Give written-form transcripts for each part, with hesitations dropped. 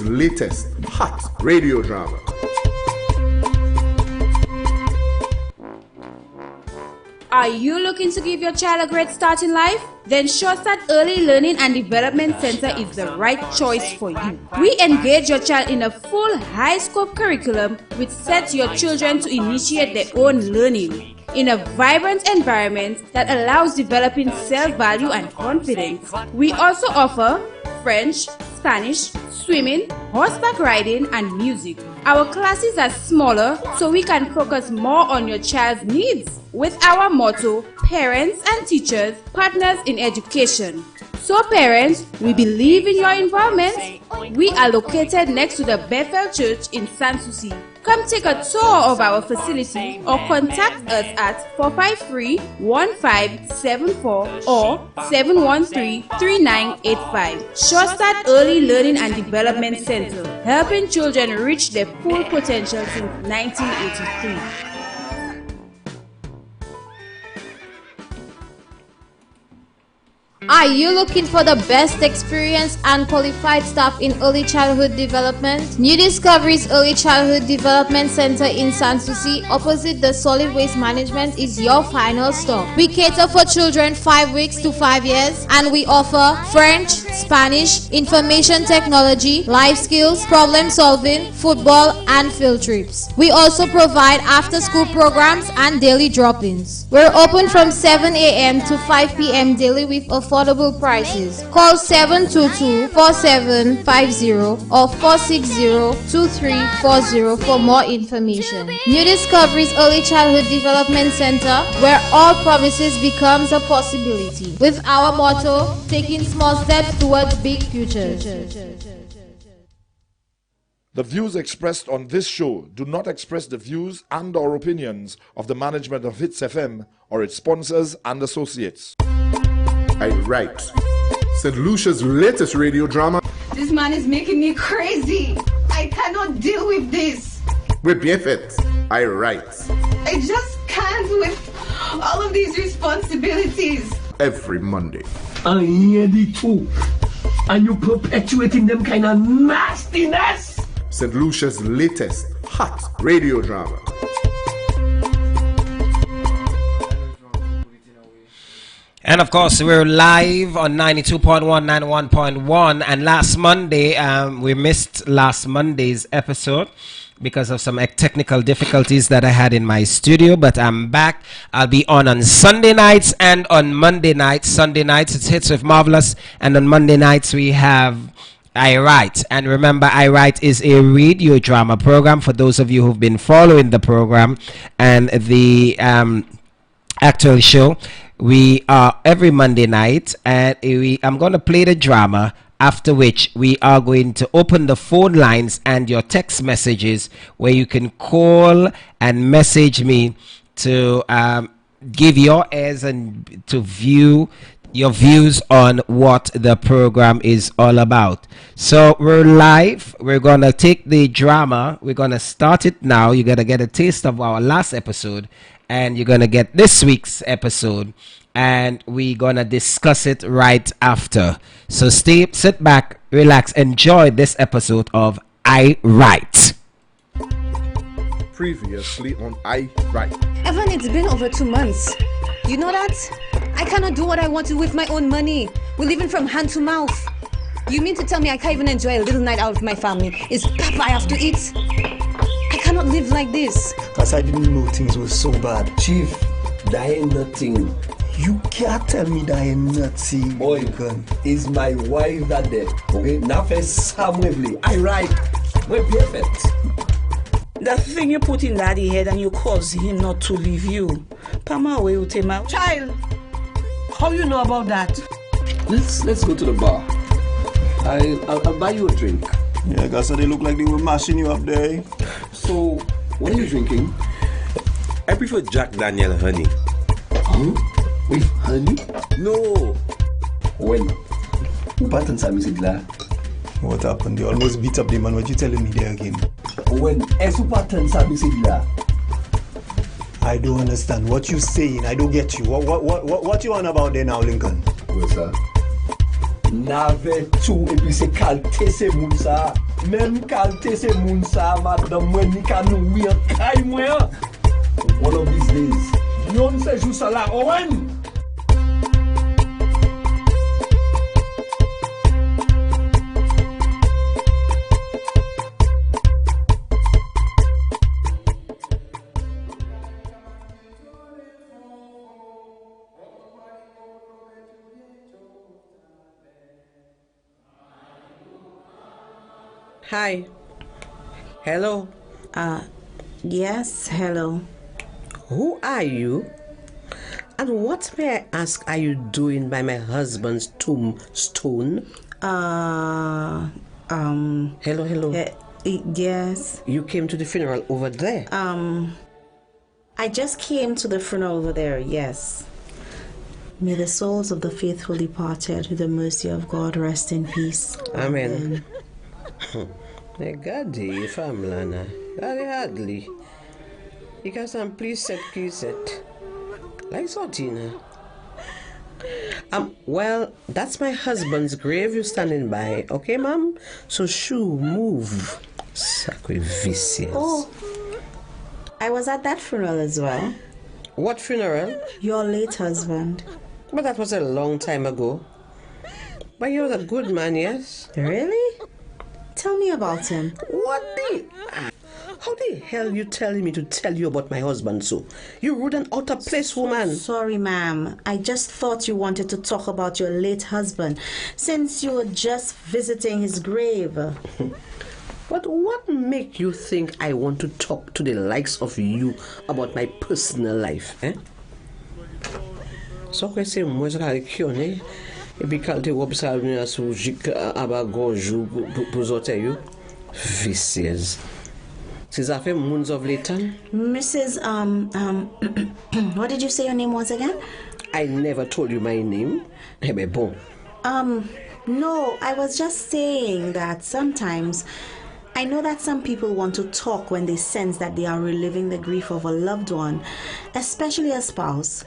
latest hot radio drama. Are you looking to give your child a great start in life? Then Sure Start Early Learning and Development Center is the right choice for you. We engage your child in a full high-scope curriculum which sets your children to initiate their own learning in a vibrant environment that allows developing self-value and confidence. We also offer French, Spanish, swimming, horseback riding, and music. Our classes are smaller so we can focus more on your child's needs. With our motto, parents and teachers, partners in education. So parents, we believe in your involvement. We are located next to the Bethel Church in Sanssouci. Come take a tour of our facility or contact us at 453-1574 or 713-3985. Sure Start Early Learning and Development Center, helping children reach their full potential since 1983. Are you looking for the best experienced and qualified staff in early childhood development? New Discoveries Early Childhood Development Center in Sanssouci, opposite the Solid Waste Management, is your final stop. We cater for children 5 weeks to 5 years, and we offer French, Spanish, information technology, life skills, problem solving, football, and field trips. We also provide after-school programs and daily drop-ins. We're open from 7 a.m. to 5 p.m. daily with affordable prices. Call 722-4750 or 460-2340 for more information. New Discoveries Early Childhood Development Center, where all promises becomes a possibility. With our motto, taking small steps towards big futures. The views expressed on this show do not express the views and or opinions of the management of Hits FM or its sponsors and associates. I write St. Lucia's latest radio drama. This man is making me crazy. I cannot deal with this. With BFF, I write. I just can't with all of these responsibilities. Every Monday. I hear the two. And you perpetuating them kind of nastiness. St. Lucia's latest hot radio drama. And of course, we're live on 92.1, 91.1. And last Monday, we missed last Monday's episode because of some technical difficulties that I had in my studio. But I'm back. I'll be on Sunday nights and on Monday nights. Sunday nights, it's Hits with Marvelous. And on Monday nights, we have I Write. And remember, I Write is a radio drama program for those of you who've been following the program and the actual show. We are every Monday night, and I'm going to play the drama, after which we are going to open the phone lines and your text messages where you can call and message me to give your airs and to view your views on what the program is all about. So we're live. We're going to take the drama. We're going to start it now. You're going to get a taste of our last episode, and you're going to get this week's episode, and we're going to discuss it right after. So sit back, relax, enjoy this episode of I Write. Previously on I Write. Evan, it's been over 2 months. You know that? I cannot do what I want to with my own money. We're living from hand to mouth. You mean to tell me I can't even enjoy a little night out with my family? It's pap I have to eat. I cannot live like this. Because I didn't know things were so bad. Chief, that ain't nothing. You can't tell me that ain't nothing. Boy, is my wife that there. Okay, now first Samuel, I write. We're perfect. That thing you put in daddy's head and you cause him not to leave you. Pama away with him out. Child, how you know about that? Let's go to the bar. I'll buy you a drink. Yeah, I guess they look like they were mashing you up there. So, what are you drinking? I prefer Jack Daniel honey. Huh? With honey? No. When? Who pattern Sammy Sidla? What happened? They almost beat up the man. What you telling me there again? When? Who pattern Sammy Sidla? I don't understand what you saying. I don't get you. What you on about there now, Lincoln? What's that? N'avait tout et puis c'est calté c'est moun ça. Même qualité c'est moun sa madame moi ni ka nou oui kay moi. One of these days. Yon se jou sa la Owen. Hi. Hello. Yes, hello. Who are you? And what, may I ask, are you doing by my husband's tombstone? Hello. Yes. You came to the funeral over there? I just came to the funeral over there, yes. May the souls of the faithful departed with the mercy of God rest in peace. Amen. Regardez, femme lana, very hardly. Because I'm pleased set. Like sortina. Well, that's my husband's grave you're standing by, okay, ma'am? So shoo, move. Sacrificious. Oh, I was at that funeral as well. What funeral? Your late husband. But that was a long time ago. But he was a good man, yes? Really? Tell me about him. How the hell you telling me to tell you about my husband so? You rude and out of place woman. Sorry, ma'am. I just thought you wanted to talk about your late husband since you were just visiting his grave. But what make you think I want to talk to the likes of you about my personal life, eh? So que c'est moi je calcule, et puis quand tu observes une assoujik aba gonjou pour zoter you, vicieuse. C'est ça fait moons of Leighton. Mrs. What did you say your name was again? I never told you my name. Eh ben bon. No, I was just saying that sometimes I know that some people want to talk when they sense that they are reliving the grief of a loved one, especially a spouse.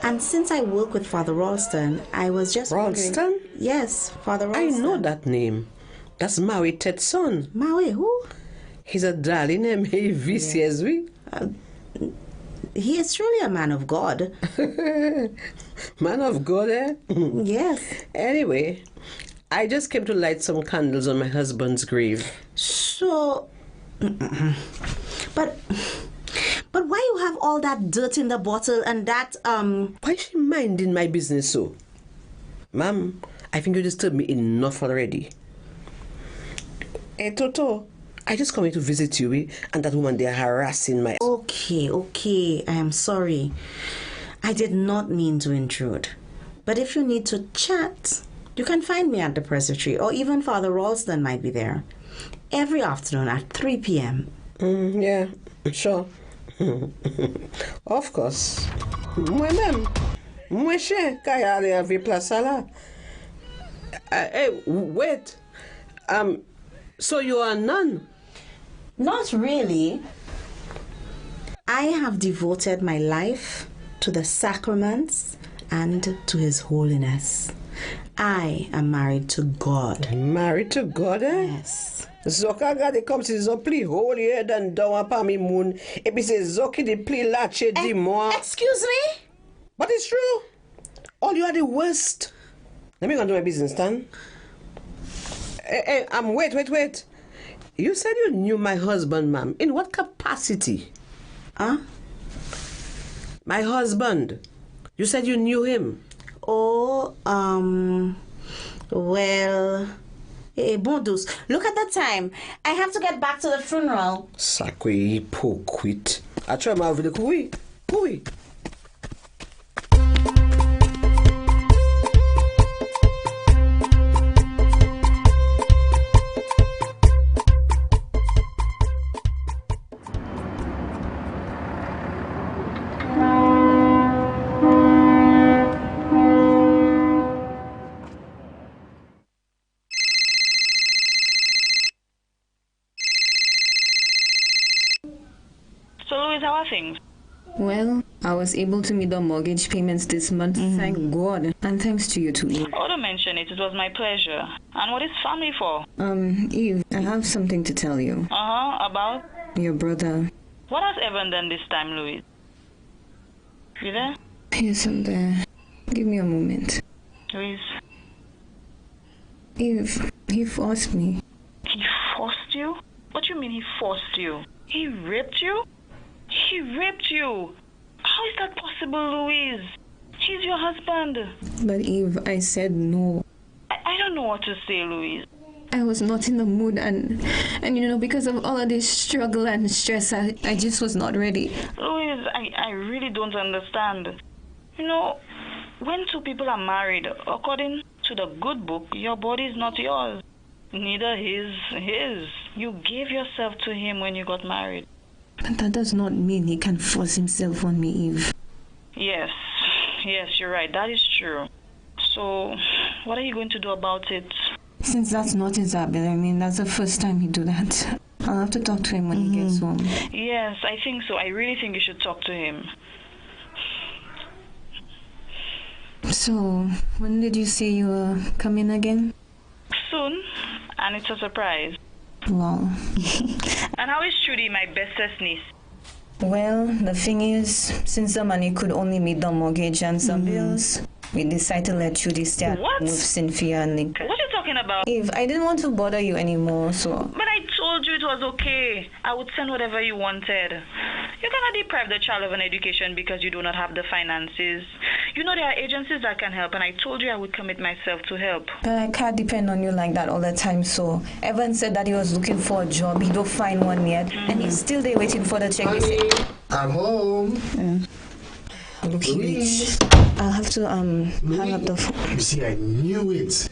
And since I work with Father Ralston, I was just Ralston? wondering. Yes, Father Ralston. I know that name. That's Maui Ted's son. Maui who? He's a darling name. He vicious, we. He is truly a man of God. Man of God, eh? Yes. Anyway, I just came to light some candles on my husband's grave. So, but why you have all that dirt in the bottle and that Why is she minding my business so? Ma'am, I think you disturbed me enough already. Hey Toto, I just come here to visit you, and that woman they're harassing my... Okay, I am sorry. I did not mean to intrude. But if you need to chat, you can find me at the presbytery, or even Father Ralston might be there. Every afternoon at 3 p.m. Yeah, sure. Of course. Moi-même. Moi cher, kaya ale avi place là. Hey, wait. So you are a nun? Not really. I have devoted my life to the sacraments and to His Holiness. I am married to God. Married to God, eh? Yes. Zoka gade kom si zo pli holy dan dawa pa mi moun. E pi se zoki di pli lache di moi. Excuse me? But it's true. All you are the worst. Let me go do my business, Stan. Hey, wait. You said you knew my husband, ma'am. In what capacity? Huh? My husband. You said you knew him. Oh, well... Hey, Bondus, look at the time. I have to get back to the funeral. Sacre hypocrite. I try my video. Oui. So, Louis, how are things? Well, I was able to meet the mortgage payments this month, thank God. And thanks to you too, Eve. Oh, don't mention it. It was my pleasure. And what is family for? Eve, I have something to tell you. About? Your brother. What has Evan done this time, Louise? You there? Yes, I'm there. Give me a moment. Louise? Eve, he forced me. He forced you? What do you mean he forced you? He raped you? He raped you? How is that possible, Louise? He's your husband. But Eve, I said no. I don't know what to say, Louise. I was not in the mood and because of all of this struggle and stress, I just was not ready. Louise, I really don't understand. When two people are married, according to the good book, your body is not yours. Neither his. You gave yourself to him when you got married. But that does not mean he can force himself on me, Eve. Yes, you're right. That is true. So, what are you going to do about it? Since that's not Isabel, that's the first time he do that. I'll have to talk to him when he gets home. Yes, I think so. I really think you should talk to him. So, when did you say you were coming again? Soon, and it's a surprise. Wow. And how is Trudy, my bestest niece? Well, the thing is, since the money could only meet the mortgage and some bills, we decided to let Trudy stay with Cynthia and Link. What are you talking about? Eve, I didn't want to bother you anymore, so... But I told you it was okay. I would send whatever you wanted. You cannot deprive the child of an education because you do not have the finances. There are agencies that can help, and I told you I would commit myself to help. But I can't depend on you like that all the time, so... Evan said that he was looking for a job. He don't find one yet, and he's still there waiting for the check. I'm home. Look, I'll have to hang up the phone. You see, I knew it.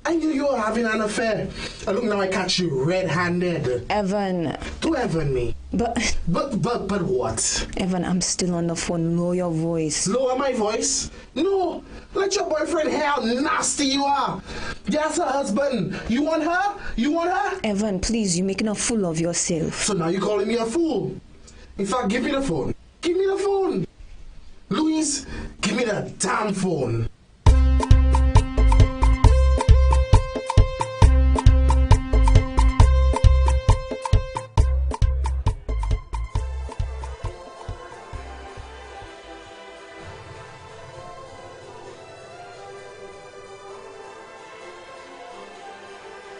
I knew you were having an affair. And look, now I catch you red-handed. Evan. To Evan me. But what? Evan, I'm still on the phone. Lower your voice. Lower my voice? No. Let your boyfriend hear how nasty you are. Yes, her husband. You want her? You want her? Evan, please, you're making a fool of yourself. So now you're calling me a fool. In fact, give me the phone. Give me the phone. Louise, give me the damn phone.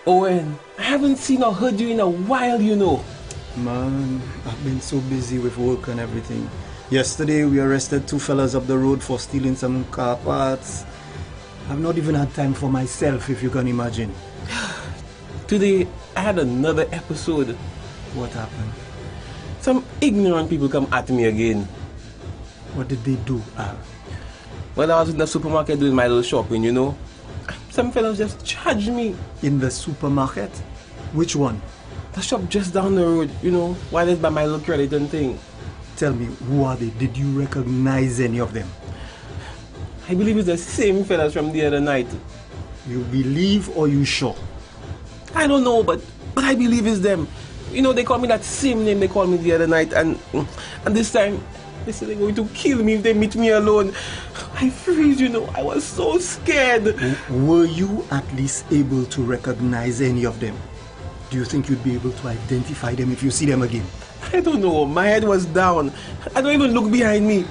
Owen, I haven't seen or heard you in a while, Man, I've been so busy with work and everything. Yesterday we arrested two fellas up the road for stealing some car parts. I've not even had time for myself, if you can imagine. Today, I had another episode. What happened? Some ignorant people come at me again. What did they do, Al? Well, I was in the supermarket doing my little shopping, Some fellas just charged me. In the supermarket? Which one? The shop just down the road, while it's by my little credit and thing. Tell me, who are they? Did you recognize any of them? I believe it's the same fellas from the other night. You believe or you sure? I don't know, but I believe it's them. They call me that same name they called me the other night, and this time they said they're going to kill me if they meet me alone. I freeze, I was so scared. Were you at least able to recognize any of them? Do you think you'd be able to identify them if you see them again? I don't know. My head was down. I don't even look behind me.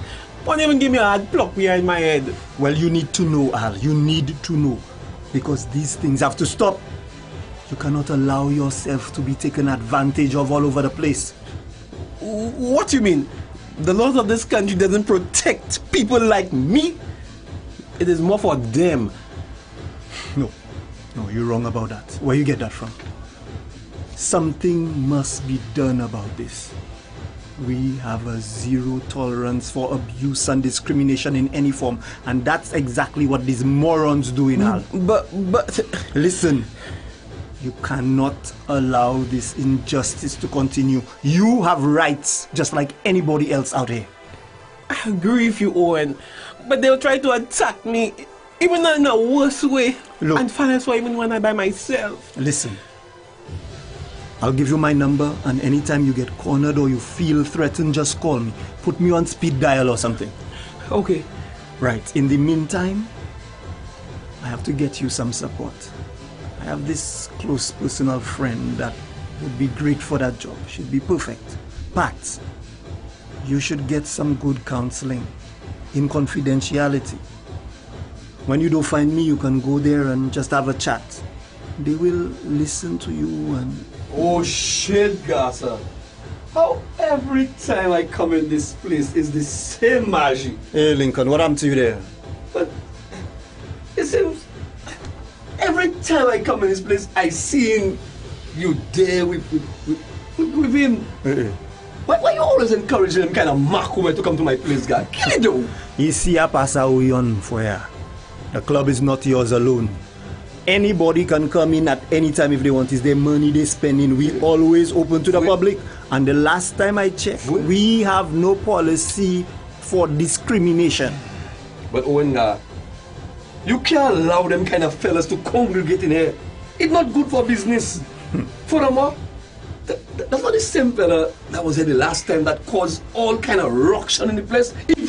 One even give me a hard pluck behind my head. Well, you need to know, Al. You need to know. Because these things have to stop. You cannot allow yourself to be taken advantage of all over the place. What do you mean? The laws of this country doesn't protect people like me? It is more for them. No, you're wrong about that. Where you get that from? Something must be done about this. We have a zero tolerance for abuse and discrimination in any form, and that's exactly what these morons do in Al. But listen, you cannot allow this injustice to continue. You have rights just like anybody else out here. I agree with you, Owen, but they'll try to attack me, even in a worse way. Look, and finance for even when I'm by myself. Listen. I'll give you my number, and anytime you get cornered or you feel threatened, just call me. Put me on speed dial or something. Okay. Right. In the meantime, I have to get you some support. I have this close personal friend that would be great for that job. She'd be perfect. But you should get some good counseling in confidentiality. When you don't find me, you can go there and just have a chat. They will listen to you and... Oh shit, Gasa. How every time I come in this place is the same magic? Hey Lincoln, what happened to you there? But it seems every time I come in this place, I see you there with him. Why you always encouraging him kind of makume to come to my place, guy? Kill it though. You see a pasa uyon for ya. The club is not yours alone. Anybody can come in at any time if they want. It's their money they're spending. We always open to the public. And the last time I checked, we have no policy for discrimination. But Owen, you can't allow them kind of fellas to congregate in here. It's not good for business. Furthermore, that's not the same fella that was here the last time that caused all kind of ruction in the place. If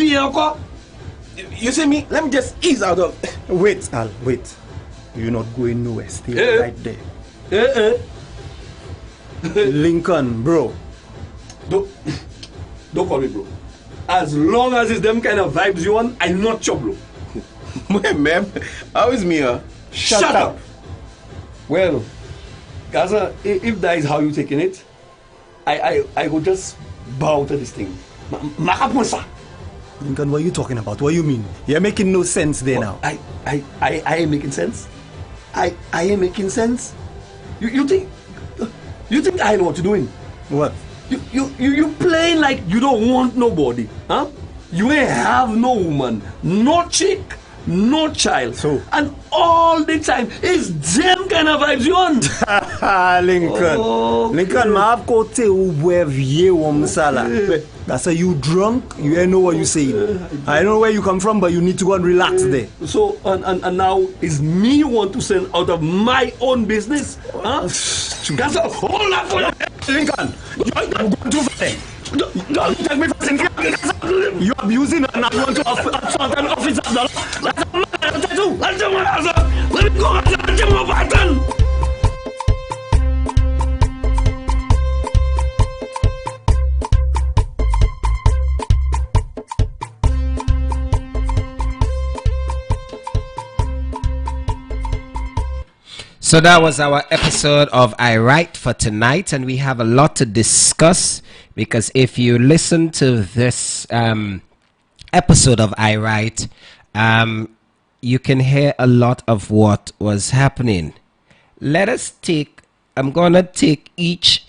you see me, let me just ease out of... Wait, Al, wait. You're not going nowhere. Stay right there. Lincoln, bro. Don't call me bro. As long as it's them kind of vibes you want, I'm not your bro. Ma'am, how is me, Shut up. Well, Gaza, if that is how you're taking it, I will just bow to this thing. Lincoln, what are you talking about? What do you mean? You're making no sense there now. I am making sense. I am making sense. You think I know what you're doing? What? You playing like you don't want nobody, huh? You ain't have no woman, no chick, no child. So and all the time it's them kind of vibes you want. Lincoln. Lincoln, ma have kote ou vie wamsala. That's why you drunk, you ain't know what you saying. I don't know where you come from, but you need to go and relax there. So and now is me want to send out of my own business, huh? That's a whole lot for Lincoln. You're going too far. Don't take me for you're abusing and I want to assault an officer of the law. That's a man too. Let me go. Let me pattern. So that was our episode of I Write for tonight, and we have a lot to discuss because if you listen to this episode of I Write, you can hear a lot of what was happening. I'm gonna take each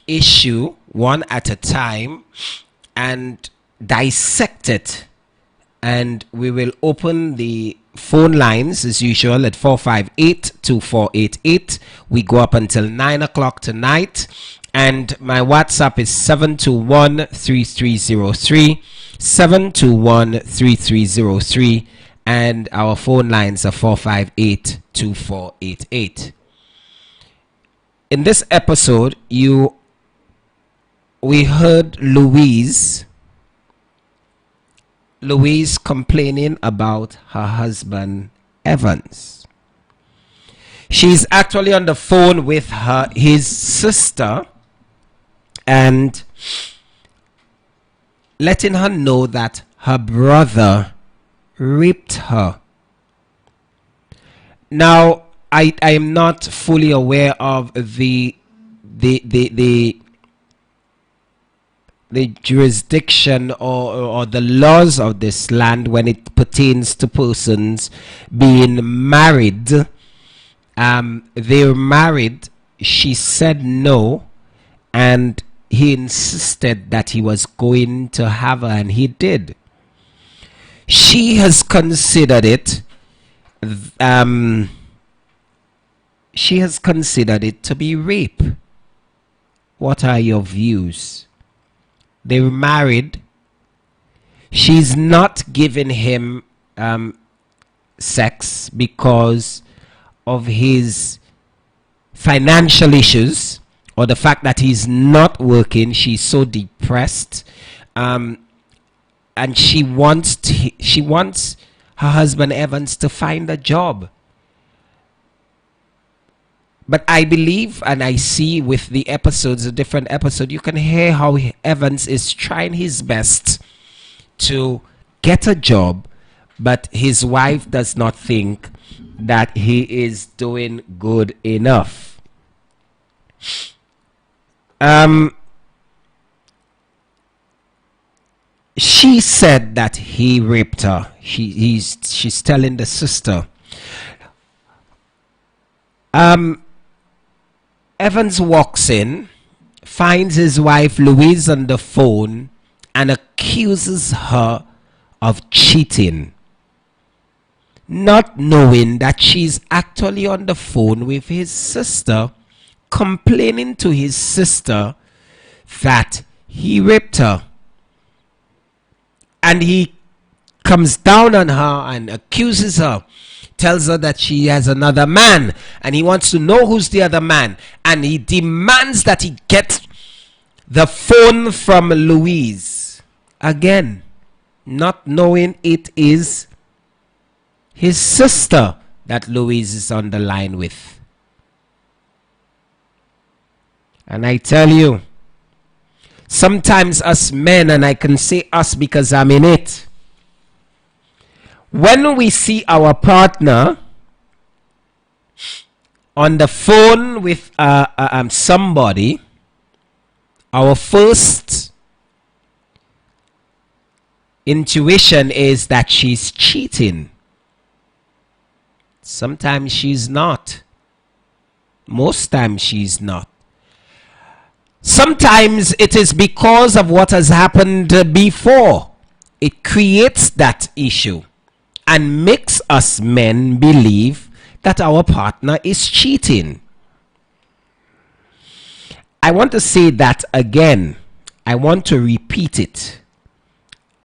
issue one at a time and dissect it, and we will open the phone lines as usual at 458-2488. We go up until 9 o'clock tonight, and my WhatsApp is 721-3303, 721-3303, and our phone lines are 458-2488. In this episode, we heard Louise complaining about her husband Evans. She's actually on the phone with his sister and letting her know that her brother raped her. Now, I am not fully aware of the jurisdiction or the laws of this land when it pertains to persons being married. They were married. She said no, and he insisted that he was going to have her, and he did. She has considered it. She has considered it to be rape. What are your views? They were married. She's not giving him sex because of his financial issues or the fact that he's not working. She's so depressed, and she wants her husband Evans to find a job. But I believe and I see with the episodes, a different episode, you can hear how Evans is trying his best to get a job, but his wife does not think that he is doing good enough. She said that he raped her. She's telling the sister. Evans walks in, finds his wife Louise on the phone, and accuses her of cheating, not knowing that she's actually on the phone with his sister, complaining to his sister that he raped her. And he comes down on her and accuses her, tells her that she has another man, and he wants to know who's the other man, and he demands that he get the phone from Louise, again not knowing it is his sister that Louise is on the line with. And I tell you, sometimes us men, and I can say us because I'm in it, when we see our partner on the phone with somebody, our first intuition is that she's cheating. Sometimes she's not. Most times she's not. Sometimes it is because of what has happened before. It creates that issue and makes us men believe that our partner is cheating. I want to say that again. I want to repeat it.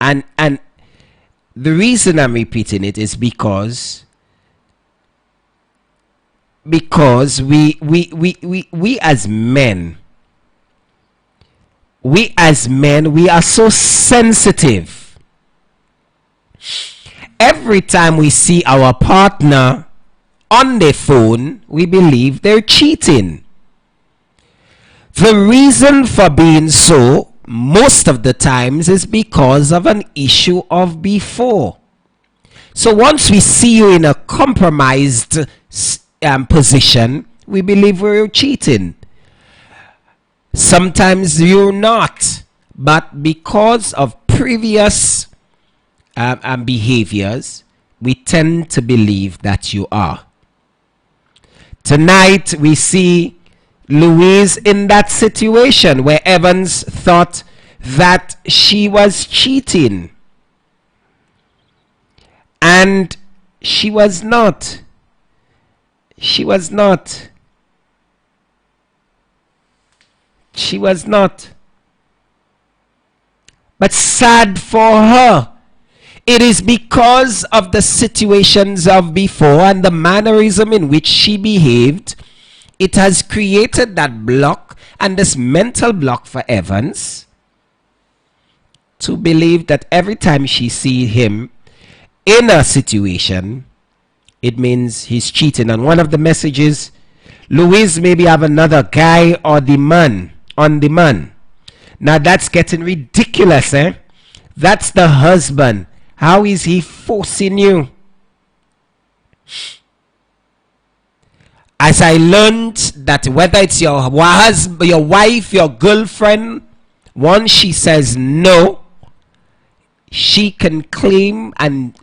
And the reason I'm repeating it is because we as men, we are so sensitive. Every time we see our partner on the phone, we believe they're cheating. The reason for being so, most of the times, is because of an issue of before. So once we see you in a compromised position, we believe we're cheating. Sometimes you're not, but because of previous behaviors, we tend to believe that you are. Tonight we see Louise in that situation where Evans thought that she was cheating, and she was not. She was not. She was not. But sad for her, it is because of the situations of before and the mannerism in which she behaved. It has created that block and this mental block for Evans to believe that every time she sees him in a situation, it means he's cheating. And one of the messages, Louise maybe have another guy or the man on the man. Now that's getting ridiculous, eh? That's the husband. How is he forcing you? As I learned that whether it's your husband, your wife, your girlfriend, once she says no, she can claim and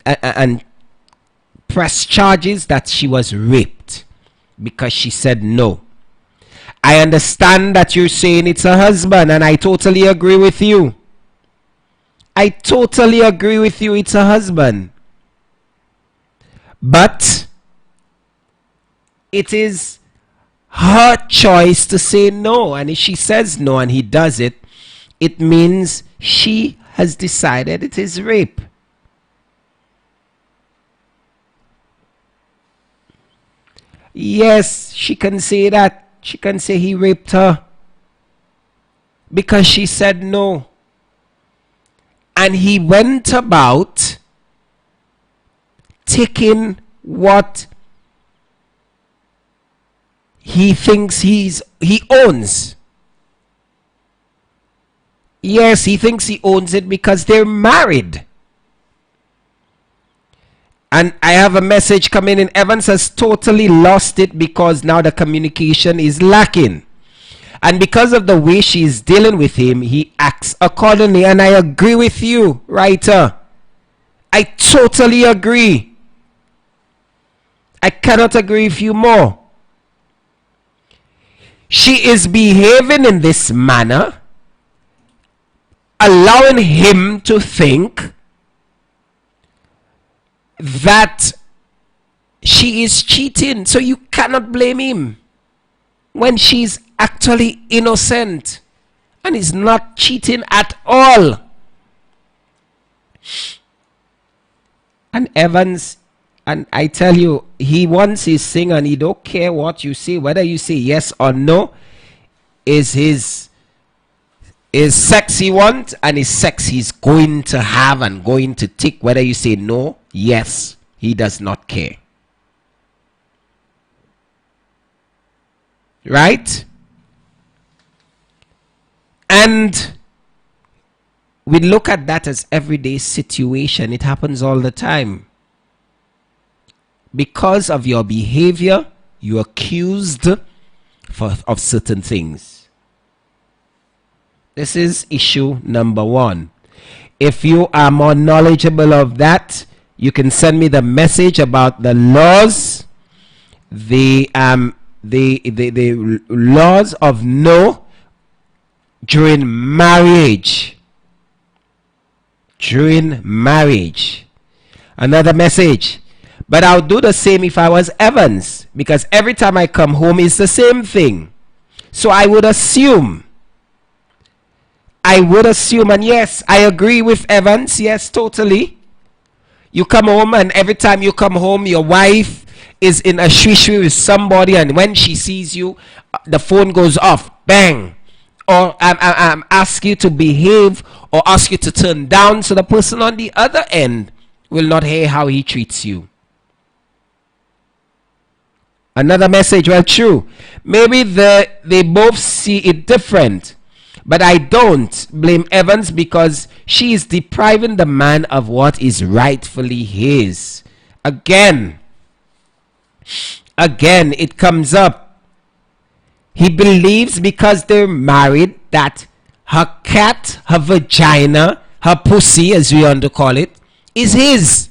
press charges that she was raped because she said no. I understand that you're saying it's a husband, and I totally agree with you. I totally agree with you, it's a husband. But it is her choice to say no, and if she says no and he does it, it means she has decided it is rape. Yes, she can say that. she can say he raped her because she said no. And he went about taking what he thinks he owns. Yes, he thinks he owns it because they're married. And I have a message coming in. Evans has totally lost it because now the communication is lacking. And because of the way she's dealing with him, he acts accordingly. And I agree with you, writer. I totally agree. I cannot agree with you more. She is behaving in this manner, allowing him to think that she is cheating. So you cannot blame him when she's actually innocent and is not cheating at all. And Evans, and I tell you, he wants his thing and he don't care what you say, whether you say yes or no, is sex he wants and is sex he's going to have and going to take, whether you say no, yes, he does not care. Right? And we look at that as everyday situation. It happens all the time. Because of your behavior, you're accused of certain things. This is issue number 1. If you are more knowledgeable of that, you can send me the message about the laws, the laws of no during marriage. During marriage. Another message. But I'll do the same if I was Evans, because every time I come home it's the same thing. So I would assume, and yes, I agree with Evans, yes, totally. You come home and every time you come home, your wife is in a shwishy with somebody, and when she sees you, the phone goes off, bang. Or ask you to behave or ask you to turn down, so the person on the other end will not hear how he treats you. Another message, well, true. Maybe they both see it different. But I don't blame Evans because she is depriving the man of what is rightfully his. Again, it comes up. He believes because they're married that her cat, her vagina, her pussy, as we want to call it, is his.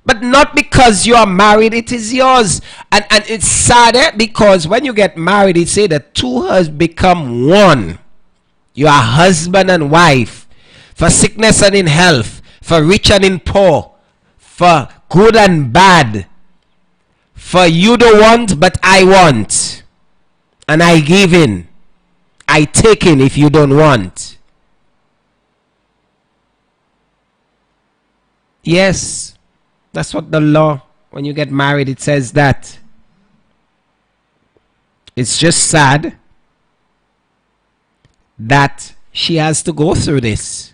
But not because you are married, it is yours. And it's sadder because when you get married, it say that two has become one. You are husband and wife. For sickness and in health. For rich and in poor. For good and bad. For you don't want, but I want. And I give in. I take in if you don't want. Yes. That's what the law, when you get married, it says that. It's just sad that she has to go through this.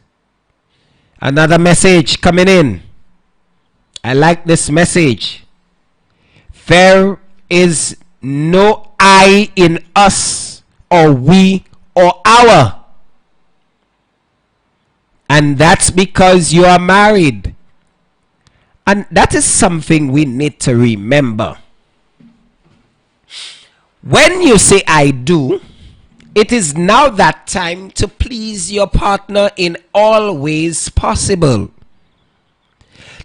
Another message coming in. I like this message. There is no I in us or we or our. And that's because you are married. And that is something we need to remember. When you say I do, it is now that time to please your partner in all ways possible.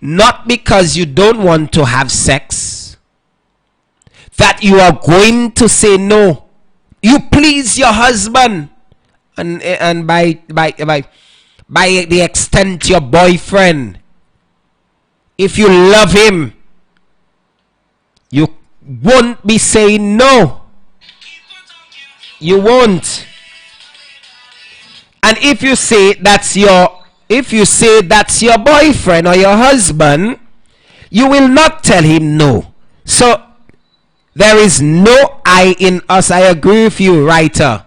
Not because you don't want to have sex, that you are going to say no. You please your husband, and by the extent your boyfriend. If you love him, you won't be saying no. You won't. And if you say that's your boyfriend or your husband, you will not tell him no. So There is no I in us. I agree with you, writer.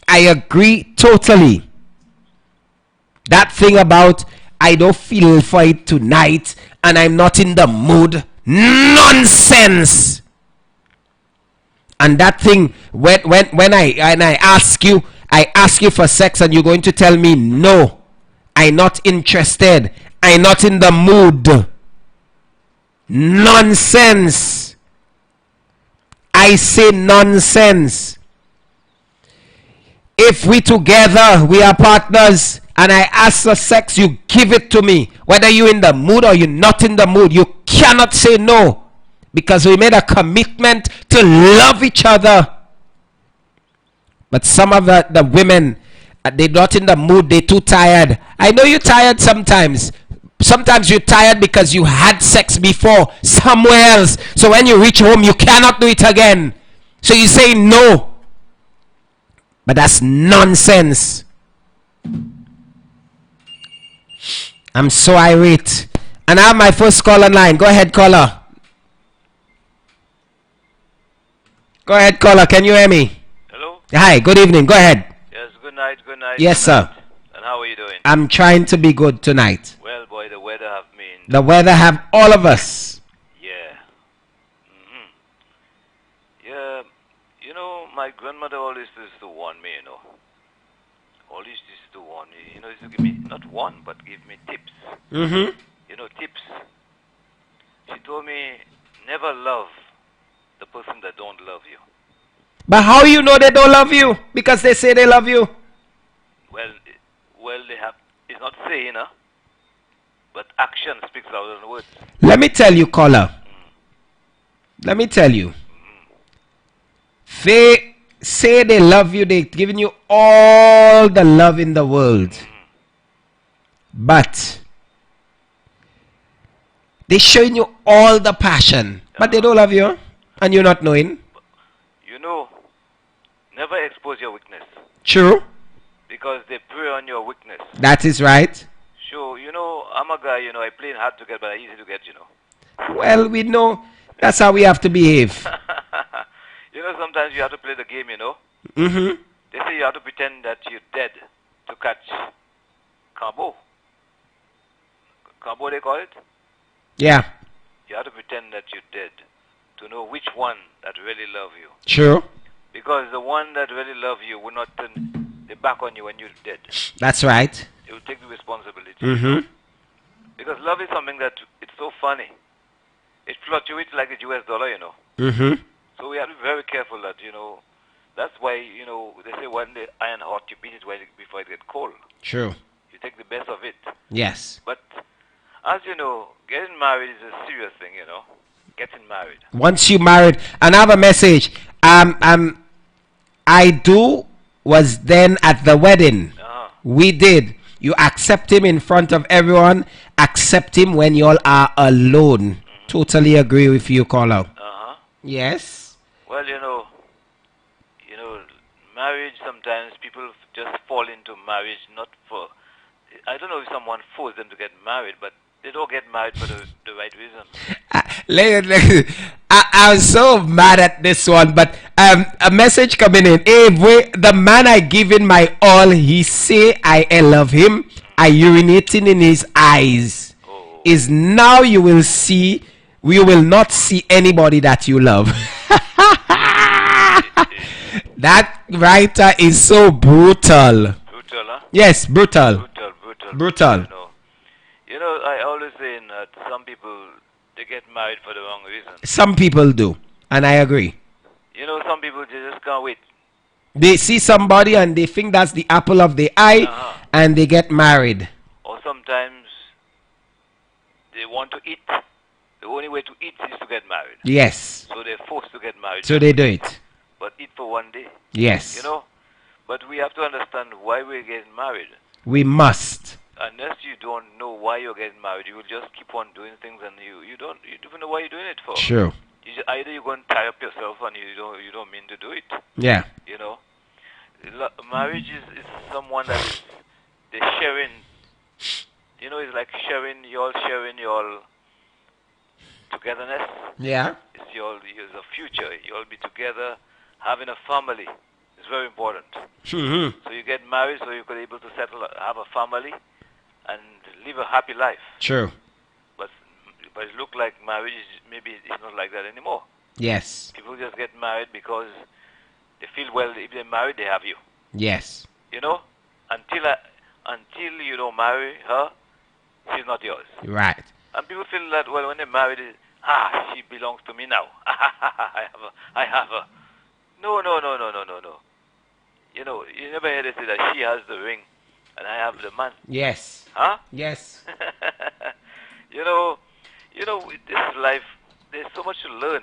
I agree totally. That thing about I don't feel for it tonight and I'm not in the mood. Nonsense. And that thing when I ask you for sex and you're going to tell me no, I'm not interested, I'm not in the mood. Nonsense. I say nonsense. If we together, we are partners, and I ask for sex, you give it to me. Whether you're in the mood or you're not in the mood, you cannot say no. Because we made a commitment to love each other. But some of the women, they're not in the mood, they're too tired. I know you're tired sometimes. Sometimes you're tired because you had sex before somewhere else. So when you reach home, you cannot do it again. So you say no. But that's nonsense. I'm so irate. And I have my first call online. Go ahead, caller. Go ahead, caller. Can you hear me? Hello? Hi, good evening. Go ahead. Yes, good night, good night. Yes, good night. sir. And how are you doing? I'm trying to be good tonight. Well, boy, the weather have been... The weather have all of us. Yeah. Yeah, you know, my grandmother always used to warn me, you know. Always used to warn me. You know, used to give me, not one, but give me tips. You know, tips. She told me, never love the person that don't love you. But how you know they don't love you? Because they say they love you. Well, they have, it's not saying, huh? But action speaks louder than words. Let me tell you, caller. Let me tell you. They say they love you. They've given you all the love in the world. But they're showing you all the passion. But they don't love you. And you're not knowing. You know, never expose your weakness. True. Because they prey on your weakness. That is right. Sure, you know, I'm a guy, you know, I play hard to get, but I easy to get, you know. Well, we know that's how we have to behave. You know, sometimes you have to play the game, you know. Mm-hmm. They say you have to pretend that you're dead to catch Cambo. Cambo, they call it? Yeah. You have to pretend that you're dead to know which one that really love you. True. Because the one that really love you will not turn their back on you when you're dead. That's right. They will take the responsibility. Mm-hmm. Because love is something that it's so funny. It fluctuates like the US dollar, you know. Mm-hmm. So we have to be very careful that, you know, that's why, you know, they say when the iron hot, you beat it before it gets cold. True. You take the best of it. Yes. But, as you know, getting married is a serious thing, you know. Getting married. Once you married, and I have a message. I do was then at the wedding. We did. You accept him in front of everyone. Accept him when you all are alone. Totally agree with you, caller. Yes. Well, you know, marriage, sometimes people just fall into marriage not for, I don't know if someone forced them to get married, but they don't get married for the right reason. I was so mad at this one, but a message coming in. Hey, the man I given my all, he say I love him. I urinating in his eyes. Is now you will see, we will not see anybody that you love. That writer is so brutal. Brutal, huh? Yes, brutal. Brutal. You know, I always say that some people, they get married for the wrong reason. Some people do, and I agree. You know, some people, they just can't wait. They see somebody and they think that's the apple of the eye, and they get married. Or sometimes they want to eat. The only way to eat is to get married. Yes. So they're forced to get married. So they do it. But eat for one day. Yes. You know, but we have to understand why we're getting married. We must. Unless you don't know why you're getting married, you will just keep on doing things, and you don't even know why you're doing it for. True. Either you're going to tie up yourself, and you don't mean to do it. Yeah. You know, marriage is someone that is they're sharing. You know, it's like sharing your togetherness. Yeah. It's your future. You'll be together, having a family. It's very important. Mm-hmm. So you get married so you could able to settle, have a family, and live a happy life. True. But it look like marriage maybe it's not like that anymore. Yes. People just get married because they feel, well, if they're married, they have you. Yes. You know, until you don't marry her, she's not yours. Right. And people feel that, well, when they're married, she belongs to me now. I have her. No. You know, you never heard it say that she has the ring and I have the man. Yes. Huh? Yes. you know, with this life, there's so much to learn.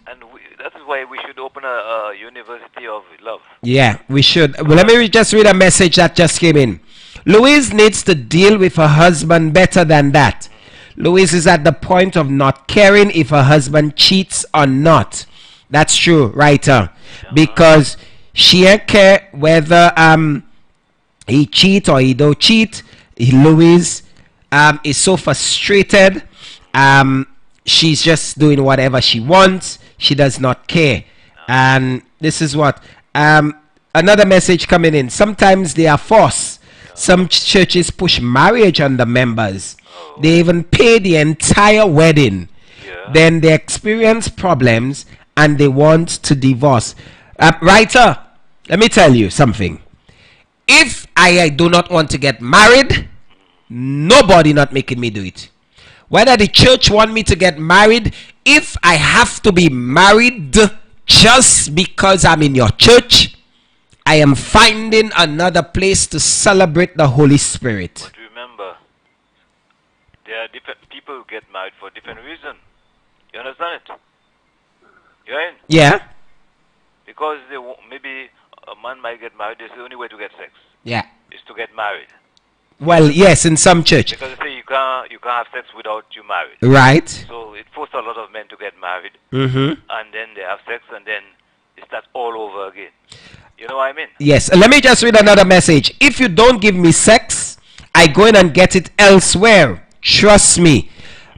And that is why we should open a university of love. Yeah, we should. Well, let me just read a message that just came in. Louise needs to deal with her husband better than that. Louise is at the point of not caring if her husband cheats or not. That's true, writer. Because she ain't care whether he cheat or he don't cheat. Louise is so frustrated. She's just doing whatever she wants. She does not care. And this is what another message coming in. Sometimes they are forced. Some churches push marriage on the members. They even pay the entire wedding. Then they experience problems and they want to divorce. Writer, let me tell you something. If I do not want to get married, nobody not making me do it. Whether the church want me to get married, if I have to be married just because I'm in your church, I am finding another place to celebrate the Holy Spirit. But remember, there are different people who get married for different reasons. You understand it? You in? Yeah. Because maybe a man might get married. This is the only way to get sex. Yeah. Is to get married. Well, yes, in some church. Because they say you can't have sex without you married. Right. So it forces a lot of men to get married. Mm-hmm. And then they have sex and then it starts all over again. You know what I mean? Yes. Let me just read another message. If you don't give me sex, I go in and get it elsewhere. Trust me.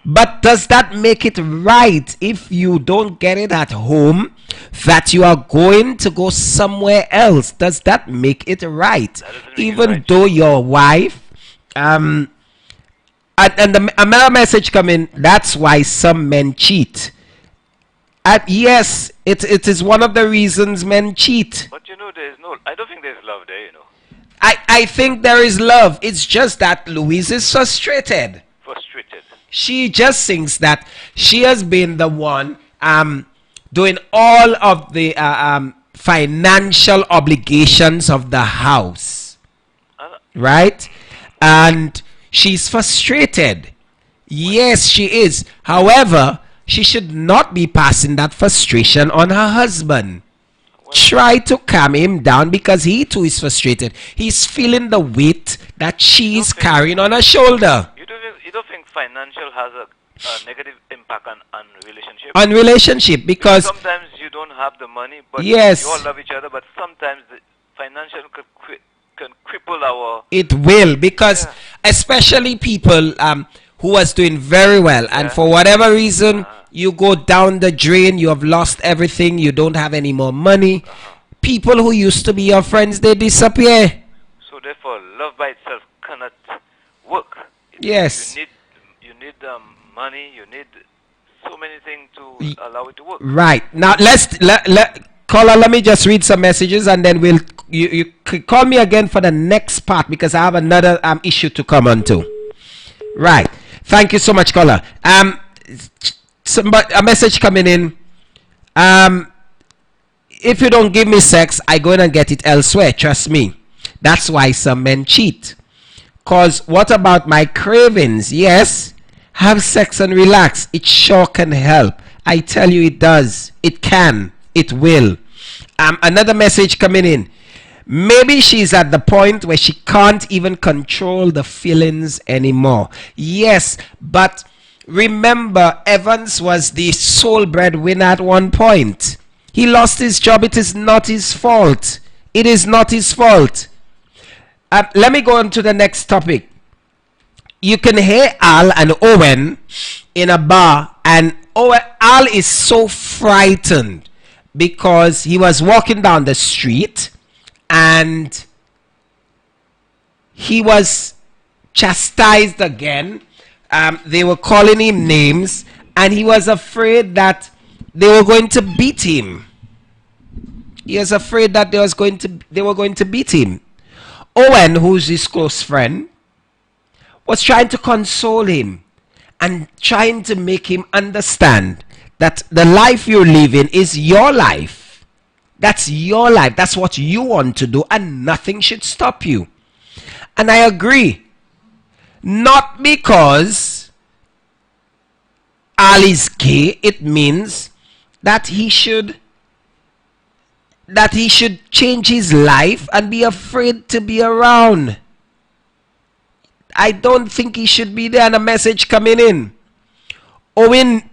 But does that make it right if you don't get it at home, that you are going to go somewhere else? Does that make it right? Even though your wife, and another message coming, that's why some men cheat. Yes, it is one of the reasons men cheat. But you know, I don't think there's love there, you know. I think there is love. It's just that Louise is frustrated. Frustrated. She just thinks that she has been the one doing all of the financial obligations of the house. Right? And she's frustrated. Yes, she is. However, she should not be passing that frustration on her husband. Try to calm him down because he too is frustrated. He's feeling the weight that she is carrying on her shoulder. You don't think financial has a negative impact on relationship? On relationship because sometimes you don't have the money, but yes, you all love each other, but sometimes the financial can cripple our... It will, because especially people who was doing very well and for whatever reason you go down the drain, you have lost everything, you don't have any more money. People who used to be your friends, they disappear. So therefore, love by itself cannot work. Yes. You need money, you need so many things to allow it to work. Right. Now caller, let me just read some messages and then you call me again for the next part because I have another issue to come on to. Right. Thank you so much, caller. A message coming in. If you don't give me sex, I go in and get it elsewhere. Trust me. That's why some men cheat. Cause what about my cravings? Yes. Have sex and relax. It sure can help. I tell you it does. It can. It will. Another message coming in. Maybe she's at the point where she can't even control the feelings anymore. Yes, but remember, Evans was the sole breadwinner at one point. He lost his job. It is not his fault. It is not his fault. Let me go on to the next topic. You can hear Al and Owen in a bar And Al is so frightened because he was walking down the street and he was chastised again. They were calling him names, and he was afraid that they were going to beat him. He was afraid that they were going to beat him. Owen, who's his close friend, was trying to console him and trying to make him understand that the life you're living is your life. That's your life. That's what you want to do, and nothing should stop you. And I agree. Not because Al is gay, it means that he should change his life and be afraid to be around. I don't think he should be there. And a message coming in. Owen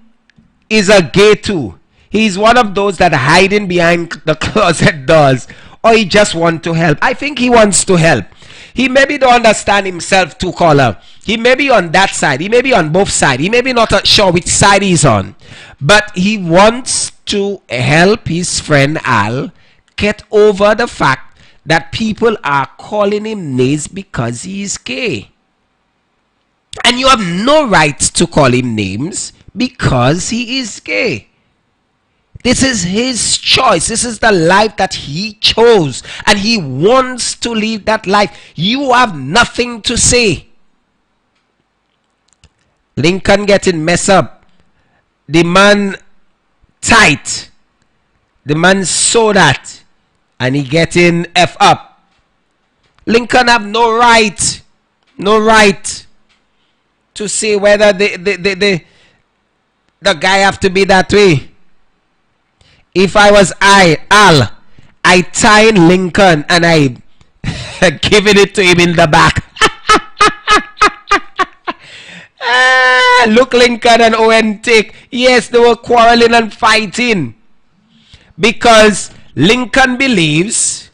is a gay too. He's one of those that hiding behind the closet doors, or he just want to help. I think he wants to help. He maybe don't understand himself too, caller. He may be on that side. He may be on both sides. He may be not sure which side he's on. But he wants to help his friend Al get over the fact that people are calling him names because he is gay. And you have no right to call him names because he is gay. This is his choice. This is the life that he chose. And he wants to live that life. You have nothing to say. Lincoln getting messed up. The man tight. The man saw that. And he getting F up. Lincoln have no right. No right to say whether the guy have to be that way. If I was Al, I tied Lincoln and I giving it to him in the back. Look, Lincoln and Owen take. Yes, they were quarreling and fighting. Because Lincoln believes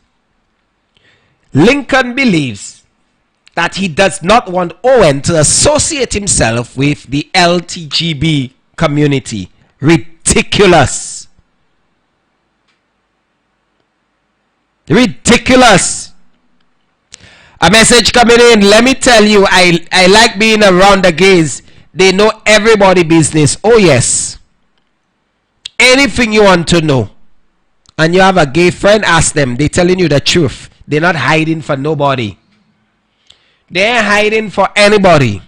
that he does not want Owen to associate himself with the LTGB community. Ridiculous. Ridiculous. A message coming in. Let me tell you, I like being around the gays. They know everybody business. Oh yes. Anything you want to know and you have a gay friend, ask them. They're telling you the truth. They're not hiding for nobody. They're hiding for anybody.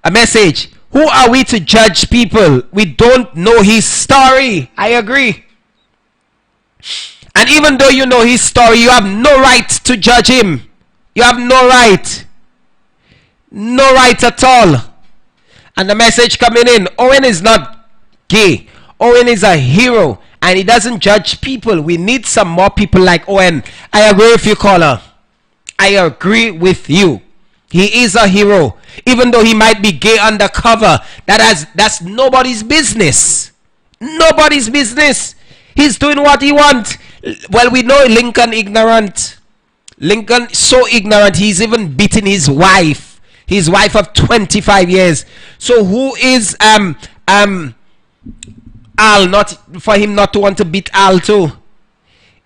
A message. Who are we to judge people? We don't know his story. I agree. And even though you know his story, you have no right to judge him. You have no right. No right at all. And the message coming in. Owen is not gay. Owen is a hero. And he doesn't judge people. We need some more people like Owen. I agree with you, caller. I agree with you. He is a hero. Even though he might be gay undercover. That's nobody's business. Nobody's business. He's doing what he wants. Well, we know Lincoln ignorant. Lincoln so ignorant, he's even beating his wife. His wife of 25 years. So who is Al, not for him not to want to beat Al too?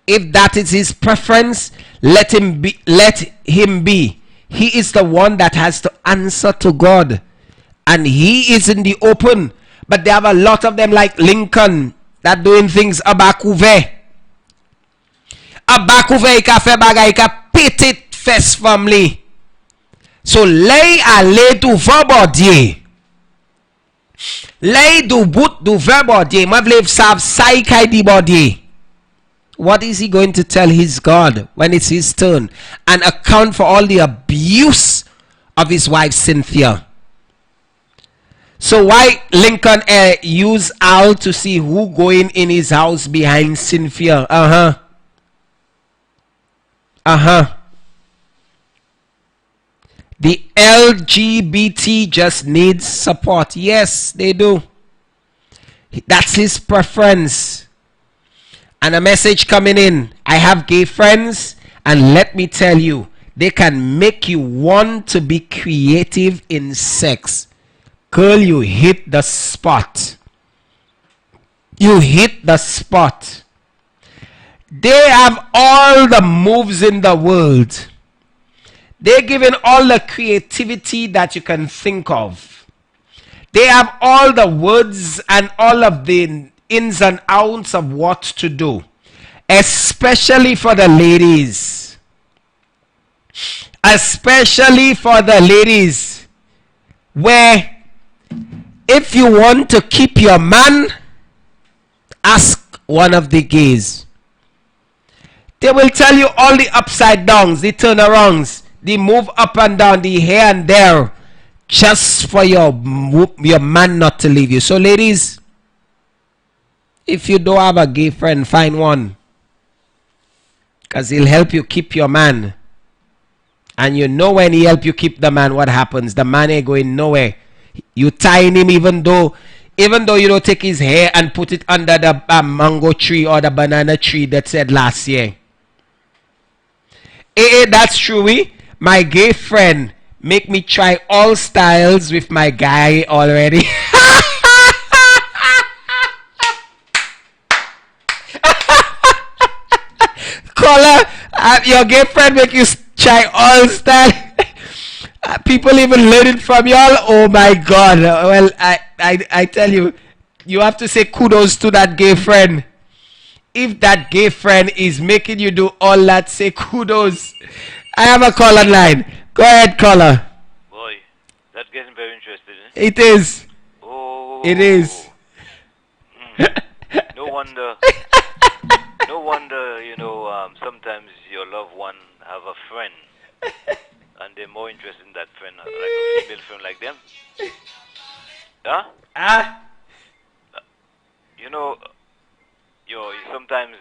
If that is his preference, let him be. He is the one that has to answer to God. And he is in the open. But they have a lot of them like Lincoln that doing things abakouve. Abakouve ka fe bagay ka petit fes family. So lay a lay du verbodye. Lay du bout du verbodye. Mavlev sav sai kai di bodye. What is he going to tell his God when it's his turn and account for all the abuse of his wife Cynthia? So why Lincoln use Al to see who going in his house behind Cynthia? The LGBT just needs support. Yes, they do. That's his preference. And a message coming in. I have gay friends, and let me tell you, they can make you want to be creative in sex. Girl, you hit the spot. You hit the spot. They have all the moves in the world. They're given all the creativity that you can think of. They have all the words and all of the ins and outs of what to do. Especially for the ladies. Especially for the ladies. Where if you want to keep your man, ask one of the gays. They will tell you all the upside downs, the turnarounds, the move up and down, the here and there, just for your man not to leave you. So ladies, if you don't have a gay friend, find one. Because he'll help you keep your man. And you know when he help you keep the man, what happens? The man ain't going nowhere. You tie him even though you don't take his hair and put it under the mango tree or the banana tree that said last year. That's true. My gay friend make me try all styles with my guy already. Caller, your gay friend make you try all styles. People even learn it from y'all. Oh my God. Well, I tell you, you have to say kudos to that gay friend. If that gay friend is making you do all that, say kudos. I have a call online. Go ahead, caller. Boy, that's getting very interesting. It is. Oh. It is. No wonder. No wonder, sometimes your loved one have a friend. And they're more interested in that friend, like a female friend like them. Huh? Sometimes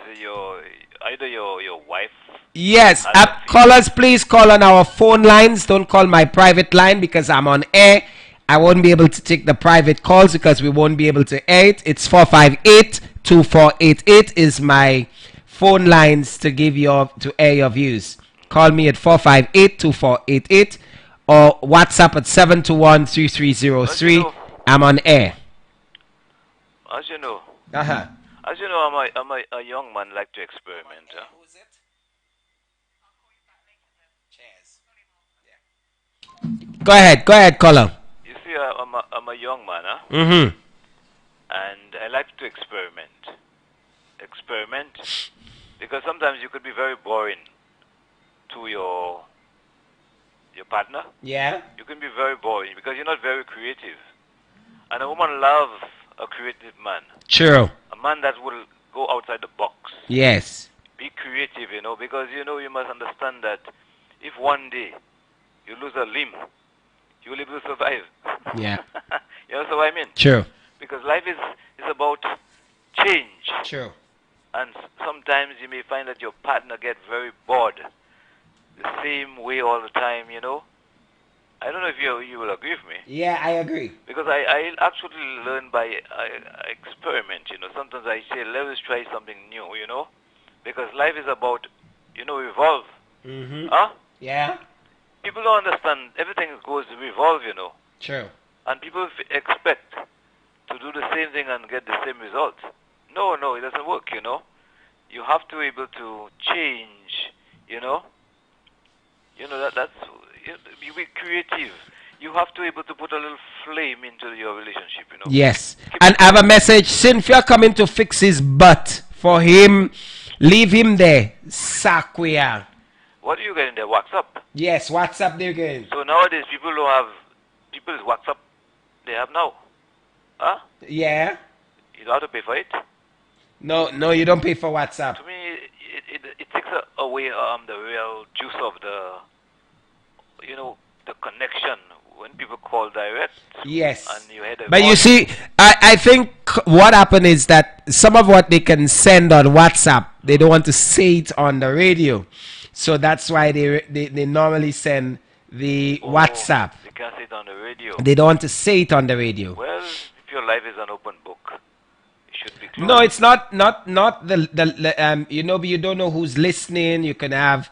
either your wife. Yes. Callers, please call on our phone lines. Don't call my private line because I'm on air. I won't be able to take the private calls because we won't be able to air it. It's 458-2488 is my phone lines to to air your views. Call me at 458-2488 or WhatsApp at 721-3303. I'm on air. As you know. Uh-huh. As you know, I'm a young man like to experiment. Huh? Go ahead, caller. You see, I'm a young man, huh? Mm-hmm. And I like to experiment. Because sometimes you could be very boring to your partner. Yeah. You can be very boring because you're not very creative. And a woman loves a creative man. True. A man that will go outside the box. Yes. Be creative, because you must understand that if one day you lose a limb, you will able to survive. Yeah. You know what I mean? True. Because life is about change. True. And sometimes you may find that your partner get very bored the same way all the time, I don't know if you will agree with me. Yeah, I agree. Because I actually learn by experiment, Sometimes I say, let's try something new, Because life is about, evolve. Mm-hmm. Huh? Yeah. People don't understand. Everything goes to evolve, True. And people expect to do the same thing and get the same results. No, it doesn't work, You have to be able to change, that's you be creative. You have to be able to put a little flame into your relationship, Yes. And I have a message. Cynthia coming to fix his butt for him. Leave him there. Sakuya. What are you getting there? WhatsApp? Yes, WhatsApp they're getting. So nowadays people don't have people's WhatsApp they have now. Huh? Yeah. You don't have to pay for it? No, you don't pay for WhatsApp. To me, it takes away the real juice of the connection when people call direct. Yes. And you had but you see, I think what happened is that some of what they can send on WhatsApp, they don't want to say it on the radio. So that's why they normally send the WhatsApp. They can't say it on the radio. They don't want to say it on the radio. Well, if your life is an open book, it should be closed. No, it's not the you don't know who's listening. You can have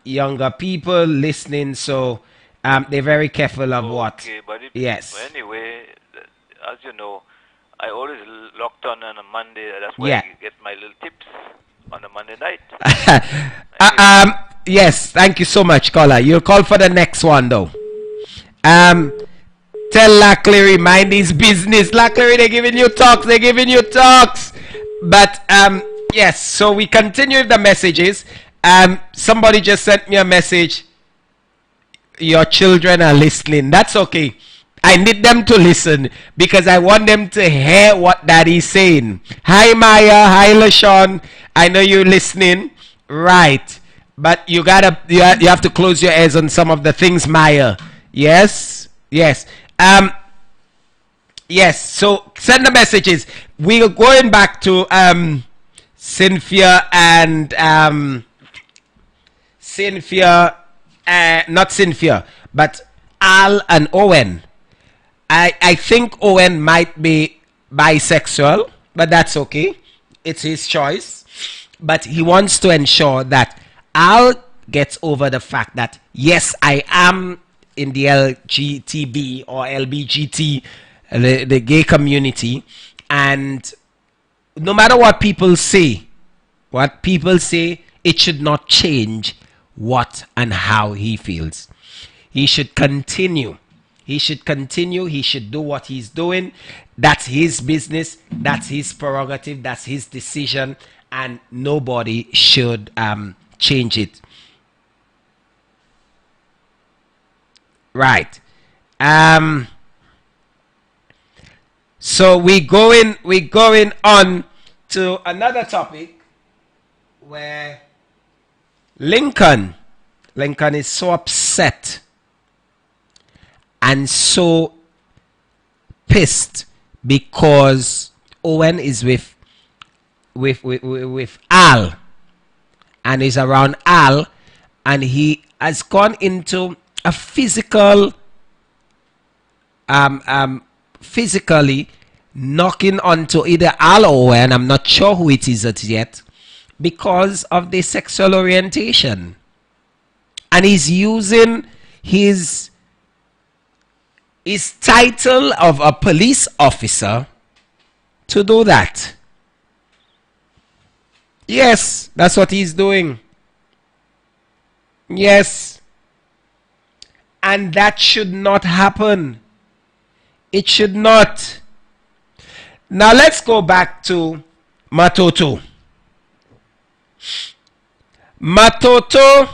younger people listening, so they're very careful of what. Okay, but tips. Yes. But anyway, as you know, I always locked on a Monday. That's why Yeah. I get my little tips on a Monday night. Yes, thank you so much, caller. You'll call for the next one, though. Tell Laclery, mind his business. Laclery, they're giving you talks. But, yes, so we continue with the messages. Somebody just sent me a message. Your children are listening. That's okay. I need them to listen because I want them to hear what daddy's saying. Hi, Maya. Hi, LaShawn. I know you're listening. Right. But you have to close your ears on some of the things, Maya. Yes? Yes. Yes. So send the messages. We're going back to Cynthia and not Cynthia, but Al and Owen. I think Owen might be bisexual, but that's okay. It's his choice. But he wants to ensure that Al gets over the fact that, yes, I am in the LGTB or LBGT, the gay community. And no matter what people say, it should not change what and how he feels. He should continue. He should do what he's doing. That's his business. That's his prerogative. That's his decision. And nobody should change it. Right. So we're going on to another topic where Lincoln is so upset and so pissed because Owen is with Al and is around Al, and he has gone into a physically knocking onto either Al or Owen. I'm not sure who it is yet, because of the sexual orientation, and he's using his title of a police officer to do that. Yes, that's what he's doing. Yes. And that should not happen. It should not. Now let's go back to Matoto. Matoto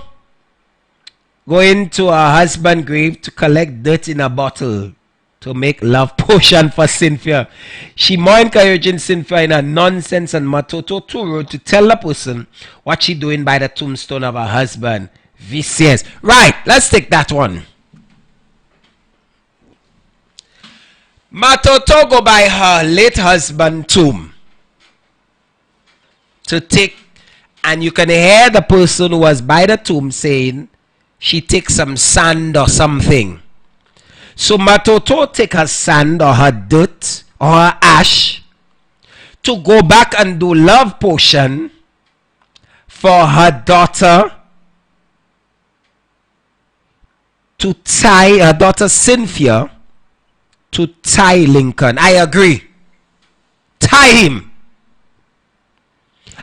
going to her husband's grave to collect dirt in a bottle to make love potion for Cynthia. She more encouraging Cynthia in a nonsense, and Matoto too rude to tell the person what she doing by the tombstone of her husband. Vicious. Right, let's take that one. Matoto go by her late husband tomb to take, and you can hear the person who was by the tomb saying she takes some sand or something. So Matoto take her sand or her dirt or her ash to go back and do love potion for her daughter, to tie her daughter Cynthia to tie Lincoln. I agree. Tie him.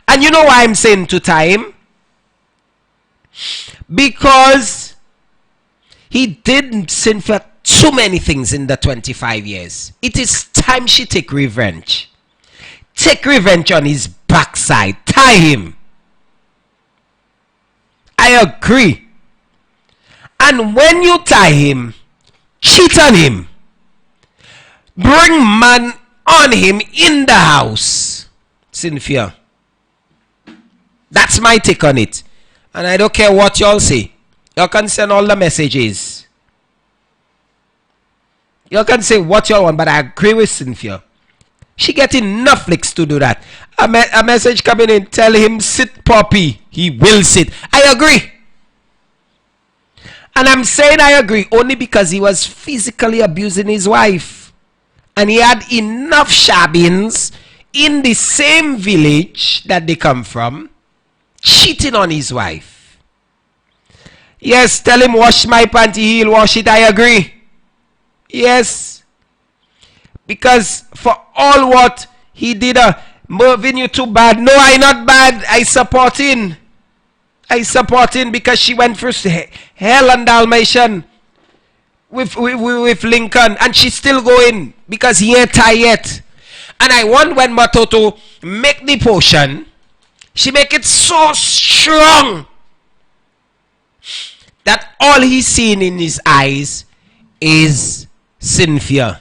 And you know why I'm saying to tie him? Because he did Cynthia too many things in the 25 years. It is time she take revenge. Take revenge on his backside. Tie him. I agree. And when you tie him, cheat on him. Bring man on him in the house. Cynthia. That's my take on it. And I don't care what y'all say. Y'all can send all the messages. You can say what you want, but I agree with Cynthia. She get enough licks to do that. A message coming in, tell him sit, Poppy. He will sit. I agree. And I'm saying I agree only because he was physically abusing his wife. And he had enough shabbings in the same village that they come from, cheating on his wife. Yes, tell him wash my panty, he'll wash it. I agree. Yes. Because for all what he did, Mervyn, you too bad. No, I not bad. I supporting because she went through hell and Dalmatian with Lincoln, and she's still going because he ain't tired yet. And I want when Matoto make the potion, she make it so strong that all he's seeing in his eyes is Cynthia.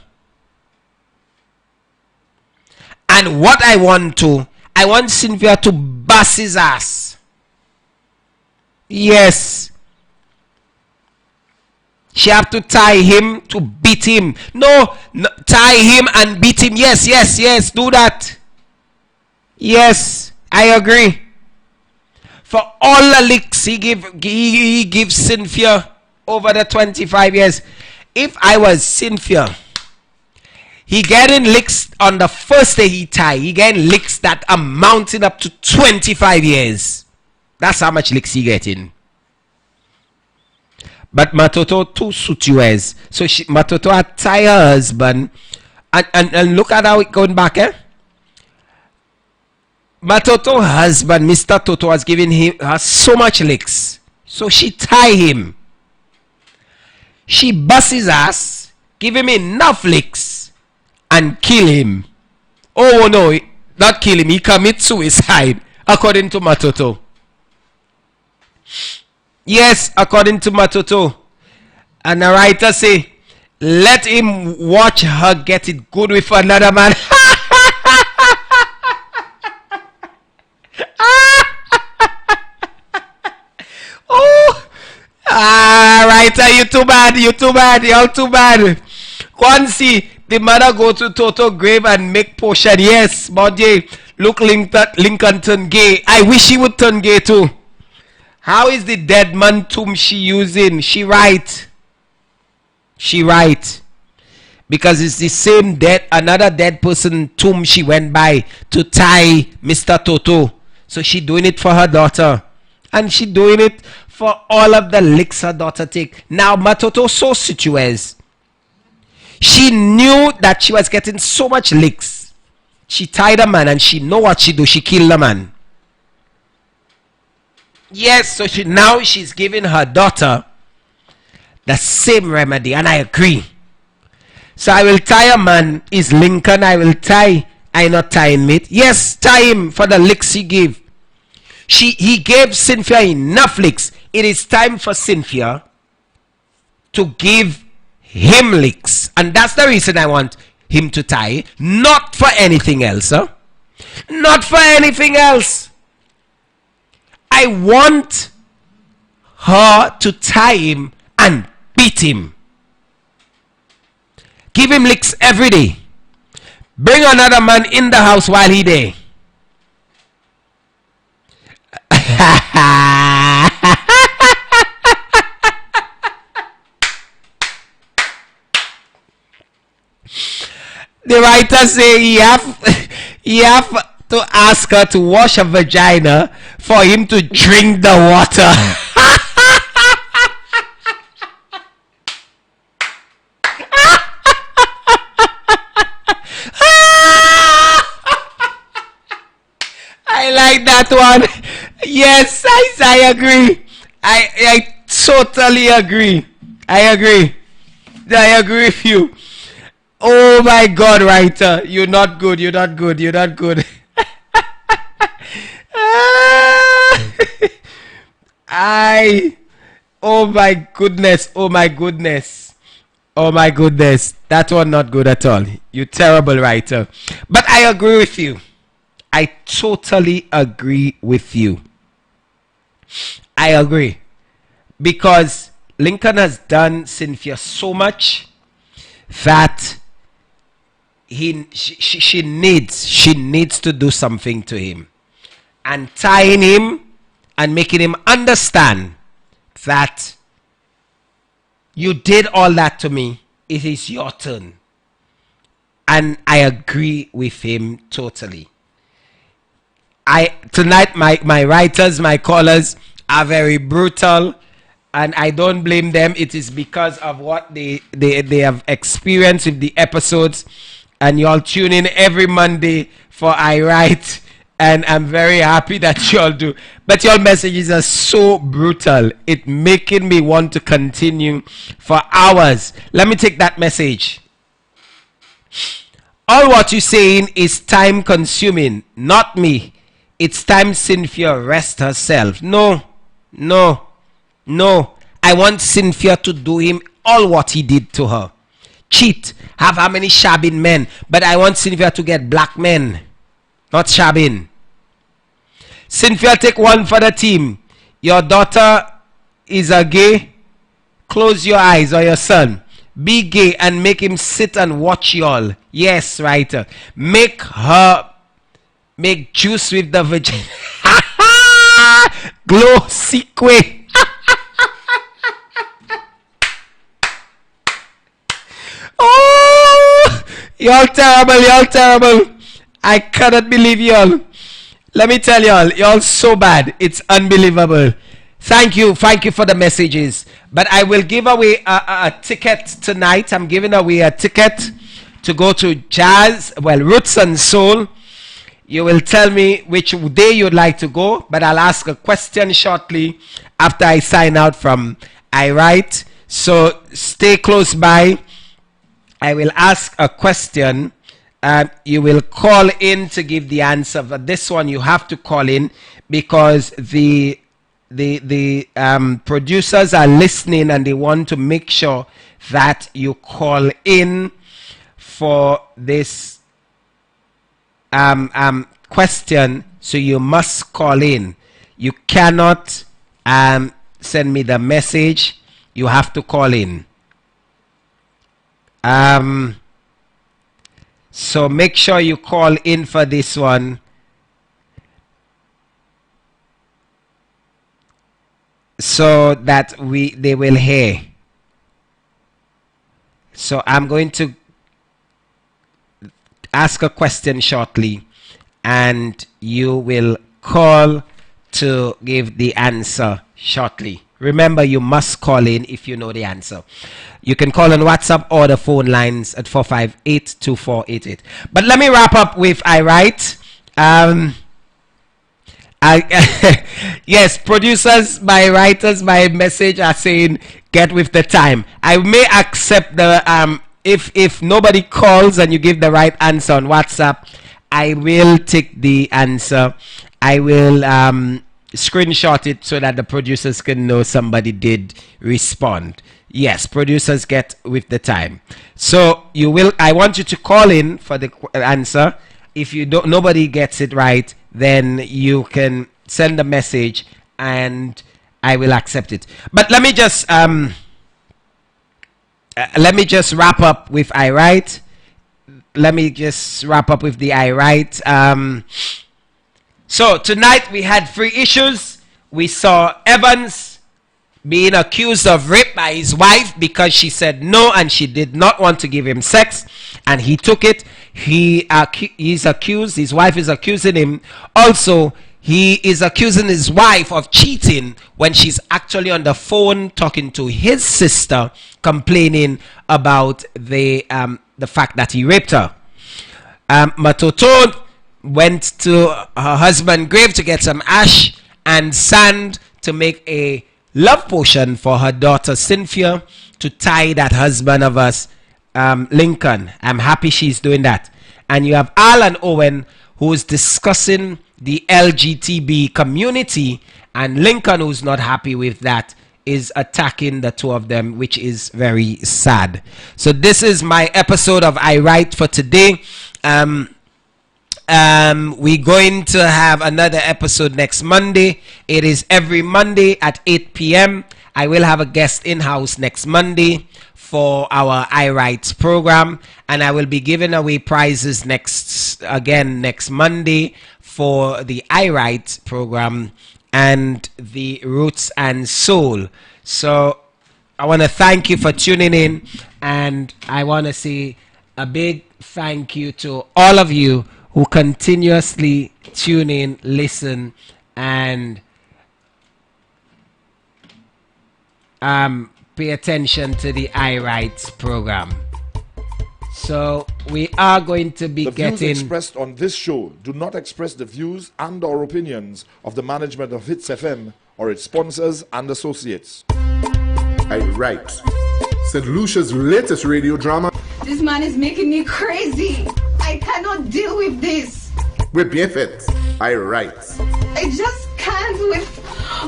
And what I want Cynthia to bust his ass. Yes. She have to tie him to beat him. No, tie him and beat him. Yes, do that. Yes, I agree. For all the licks he gives Cynthia over the 25 years. If I was Cynthia, he getting licks on the first day he tie. He getting licks that are mounting up to 25 years. That's how much licks he getting. But Matoto too suit you as. So Matoto had tie her husband. And look at how it going back, eh? Matoto husband, Mr. Toto, was giving her so much licks. So she tie him. She busts his ass, give him enough licks, and kill him. Oh no, not kill him. He commit suicide, according to Matoto. Yes, according to Matoto. And the writer say, let him watch her get it good with another man. Oh, writer, you too bad, y'all too bad. One see the mother go to Toto grave and make potion. Yes, but look, Lincoln turn gay. I wish he would turn gay too. How is the dead man tomb she using? She right. Because it's the same another dead person tomb she went by to tie Mr. Toto. So she doing it for her daughter. And she doing it for all of the licks her daughter take. Now Matoto so situated. She knew that she was getting so much licks. She tied a man and she know what she do. She killed the man. Yes, so now she's giving her daughter the same remedy, and I agree. So I will tie a man is Lincoln. I not tying meat. Yes, tie him for the licks he gave. He gave Cynthia enough licks. It is time for Cynthia to give him licks, and that's the reason I want him to tie. Not for anything else, huh? Not for anything else. I want her to tie him and beat him. Give him licks every day. Bring another man in the house while he there. The writer say he have to ask her to wash her vagina for him to drink the water. I like that one. Yes, I agree. I totally agree. I agree with you. Oh my God, writer, you're not good. Oh my goodness. That one not good at all. You terrible writer. But I agree with you. I totally agree with you. I agree. Because Lincoln has done Cynthia so much that she needs to do something to him. And tying him and making him understand that you did all that to me. It is your turn. And I agree with him totally. Tonight my writers, my callers are very brutal and I don't blame them. It is because of what they have experienced with the episodes, and y'all tune in every Monday for I Write, and I'm very happy that y'all do. But your messages are so brutal, it making me want to continue for hours. Let me take that message. All what you're saying is time consuming, not me. It's time Cynthia rest herself. No. I want Cynthia to do him all what he did to her. Cheat, have how many shabbing men, but I want Cynthia to get black men, not shabbing. Cynthia, take one for the team. Your daughter is a gay. Close your eyes, or your son. Be gay and make him sit and watch y'all. Yes, writer. Make juice with the vagina. Glow seque. Oh, y'all terrible. I cannot believe y'all. Let me tell y'all so bad. It's unbelievable. Thank you for the messages. But I will give away a ticket tonight. I'm giving away a ticket to go to Roots and Soul. You will tell me which day you'd like to go, but I'll ask a question shortly after I sign out from I Write. So stay close by. I will ask a question. You will call in to give the answer. For this one, you have to call in because the producers are listening and they want to make sure that you call in for this question. So you must call in. You cannot send me the message. You have to call in. So make sure you call in for this one. So that they will hear. So I'm going to ask a question shortly, and you will call to give the answer shortly. Remember, you must call in if you know the answer. You can call on WhatsApp or the phone lines at 458-2488. But let me wrap up with I Write. Yes, producers, my writers, my message are saying get with the time. I may accept the if nobody calls and you give the right answer on WhatsApp, I will take the answer. I will screenshot it so that the producers can know somebody did respond. Yes, producers get with the time. So I want you to call in for the answer. If nobody gets it right, then you can send a message and I will accept it. But let me just wrap up with I Write. Let me just wrap up with the I Write. So tonight we had 3 issues. We saw Evans being accused of rape by his wife because she said no and she did not want to give him sex, and he took it. He's accused. His wife is accusing him. Also, he is accusing his wife of cheating when she's actually on the phone talking to his sister, complaining about the fact that he raped her. Matoto went to her husband's grave to get some ash and sand to make a love potion for her daughter Cynthia to tie that husband of us, Lincoln. I'm happy she's doing that. And you have Al and Owen, who is discussing the LGTB community, and Lincoln, who's not happy with that, is attacking the two of them, which is very sad. So this is my episode of I Write for today. We're going to have another episode next Monday. It is every Monday at 8 p.m. I will have a guest in-house next Monday for our I Write program, and I will be giving away prizes next Monday for the I Write program and the Roots and Soul. So I want to thank you for tuning in, and I want to say a big thank you to all of you who continuously tune in, listen, and pay attention to the iRights program. So we are going to be The getting... views expressed on this show do not express the views and or opinions of the management of Hits FM or its sponsors and associates. iRights, St. Lucia's latest radio drama. This man is making me crazy. I cannot deal with this. We're BFFs. iRights. I just can't with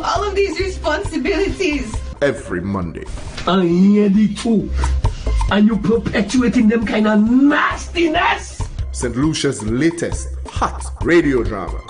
all of these responsibilities. Every Monday. I hear the two. And you perpetuating them kind of nastiness. St. Lucia's latest hot radio drama.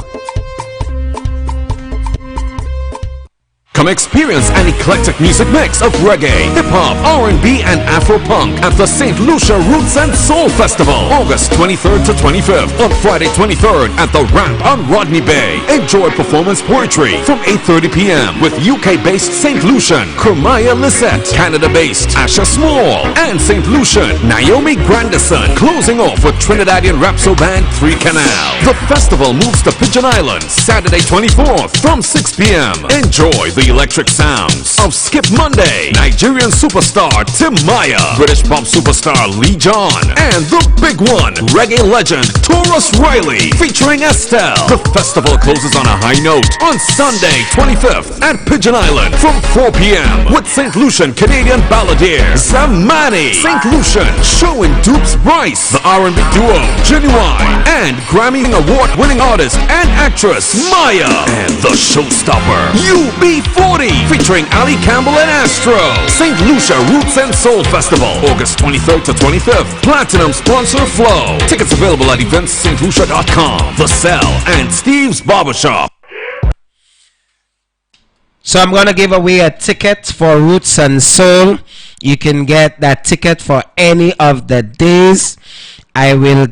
Come experience an eclectic music mix of reggae, hip-hop, R&B, and Afro-punk at the St. Lucia Roots and Soul Festival, August 23rd to 25th. On Friday 23rd at the Ramp on Rodney Bay. Enjoy performance poetry from 8:30 p.m. with UK-based St. Lucian Kermaya Lisette, Canada-based Asha Small, and St. Lucian Naomi Grandison, closing off with Trinidadian Rapso band 3 Canal. The festival moves to Pigeon Island Saturday 24th from 6 p.m. Enjoy the electric sounds of Skip Monday, Nigerian superstar Tim Maya, British pop superstar Lee John, and the big one, reggae legend Taurus Riley, featuring Estelle. The festival closes on a high note on Sunday 25th at Pigeon Island from 4 p.m. with St. Lucian Canadian balladeer Zamani, St. Lucian showing Dupes Bryce, the R&B duo Genuine, and Grammy Award-winning artist and actress Maya, and the showstopper UB40 featuring Ali Campbell and Astro. St. Lucia Roots and Soul Festival, August 23rd to 25th. Platinum sponsor Flow. Tickets available at eventsstlucia.com, The Cell, and Steve's Barbershop. So I'm going to give away a ticket for Roots and Soul. You can get that ticket for any of the days. I will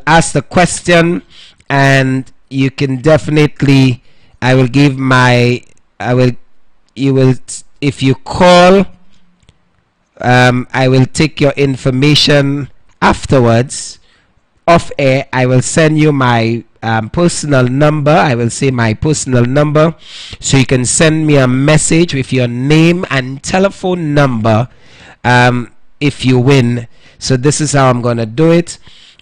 ask the question, and you can definitely, if you call, I will take your information afterwards off air. I will send you my personal number. I will say my personal number, so you can send me a message with your name and telephone number if you win. So this is how I'm going to do it.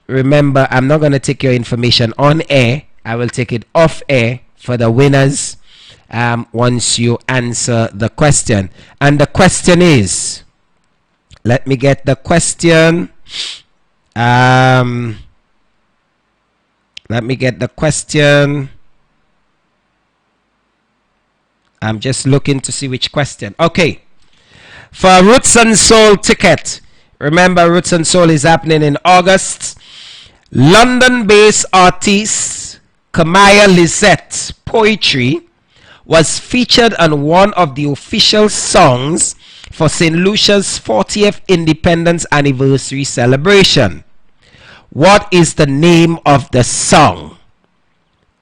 Remember, I'm not going to take your information on air. I will take it off air for the winners once you answer the question. And the question is, let me get the question. Let me get the question. I'm just looking to see which question. Okay. For Roots and Soul ticket, remember Roots and Soul is happening in August. London-based artist Kamaya Lisette Poetry was featured on one of the official songs for St. Lucia's 40th Independence Anniversary celebration. What is the name of the song?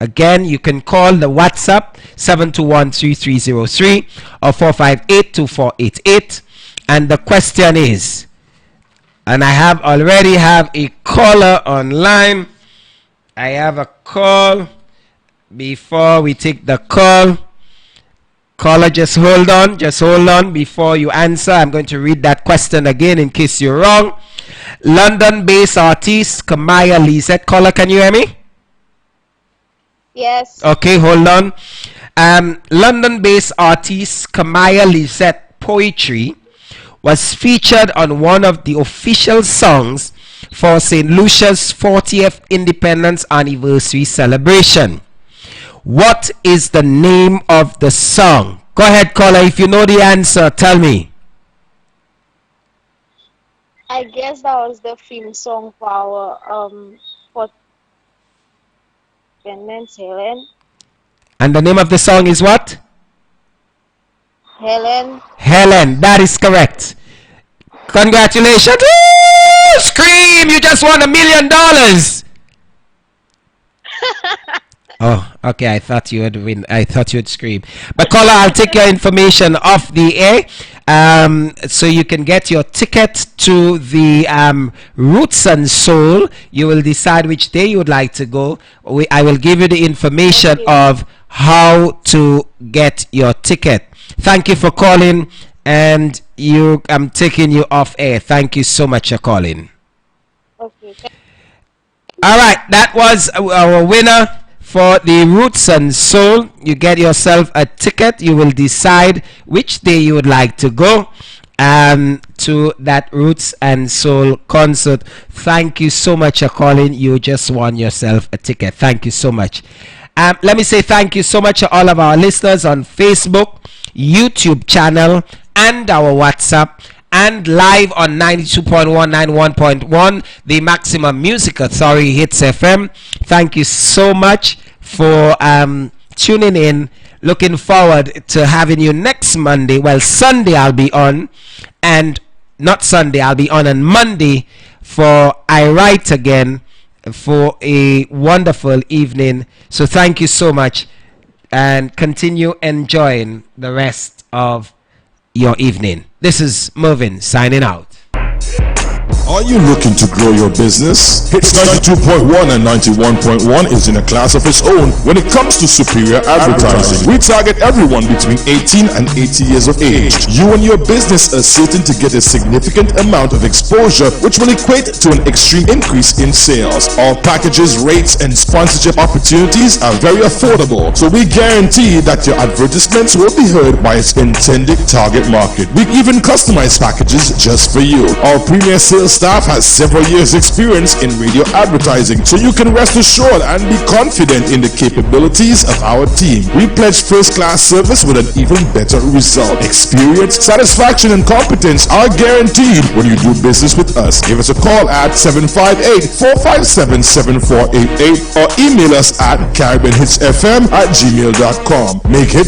Again, you can call the WhatsApp 721-3303 or 458-2488. And the question is, and I already have a caller online. I have a call. Before we take the call, caller, just hold on before you answer. I'm going to read that question again in case you're wrong. London-based artist Kamaya Lisette. Caller, can you hear me? Yes. Okay, hold on. London-based artist Kamaya Lisette Poetry was featured on one of the official songs for St. Lucia's 40th Independence Anniversary celebration. What is the name of the song? Go ahead, caller. If you know the answer, tell me. I guess that was the theme song for our for Independence, Helen. And the name of the song is what? Helen. Helen, that is correct. Congratulations. Woo! Scream, you just won $1 million. Oh, okay. I thought you would win. I thought you would scream. But caller, I'll take your information off the air, so you can get your ticket to the Roots and Soul. You will decide which day you would like to go. I will give you the information of how to get your ticket. Thank you for calling, and I'm taking you off air. Thank you so much for calling. Okay. All right, that was our winner for the Roots and Soul. You get yourself a ticket. You will decide which day you would like to go to that Roots and Soul concert. Thank you so much for calling. You just won yourself a ticket. Thank you so much. Let me say thank you so much to all of our listeners on Facebook, YouTube channel, and our WhatsApp, and live on 92.1, 91.1, the Maximum Music Authority Hits FM. Thank you so much for tuning in. Looking forward to having you next Monday. Well, Sunday I'll be on, and not Sunday, I'll be on Monday for I Write Again for a wonderful evening. So thank you so much, and continue enjoying the rest of your evening. This is Mervin signing out. Are you looking to grow your business? Hits 92.1 and 91.1 is in a class of its own when it comes to superior advertising. We target everyone between 18 and 80 years of age. You and your business are certain to get a significant amount of exposure, which will equate to an extreme increase in sales. Our packages, rates, and sponsorship opportunities are very affordable, so we guarantee that your advertisements will be heard by its intended target market. We even customize packages just for you. Our premier sales staff has several years experience in radio advertising, so you can rest assured and be confident in the capabilities of our team. We pledge first-class service with an even better result. Experience, satisfaction, and competence are guaranteed when you do business with us. Give us a call at 758-457-7488 or email us at caribbeanhitsfm@gmail.com. Make hits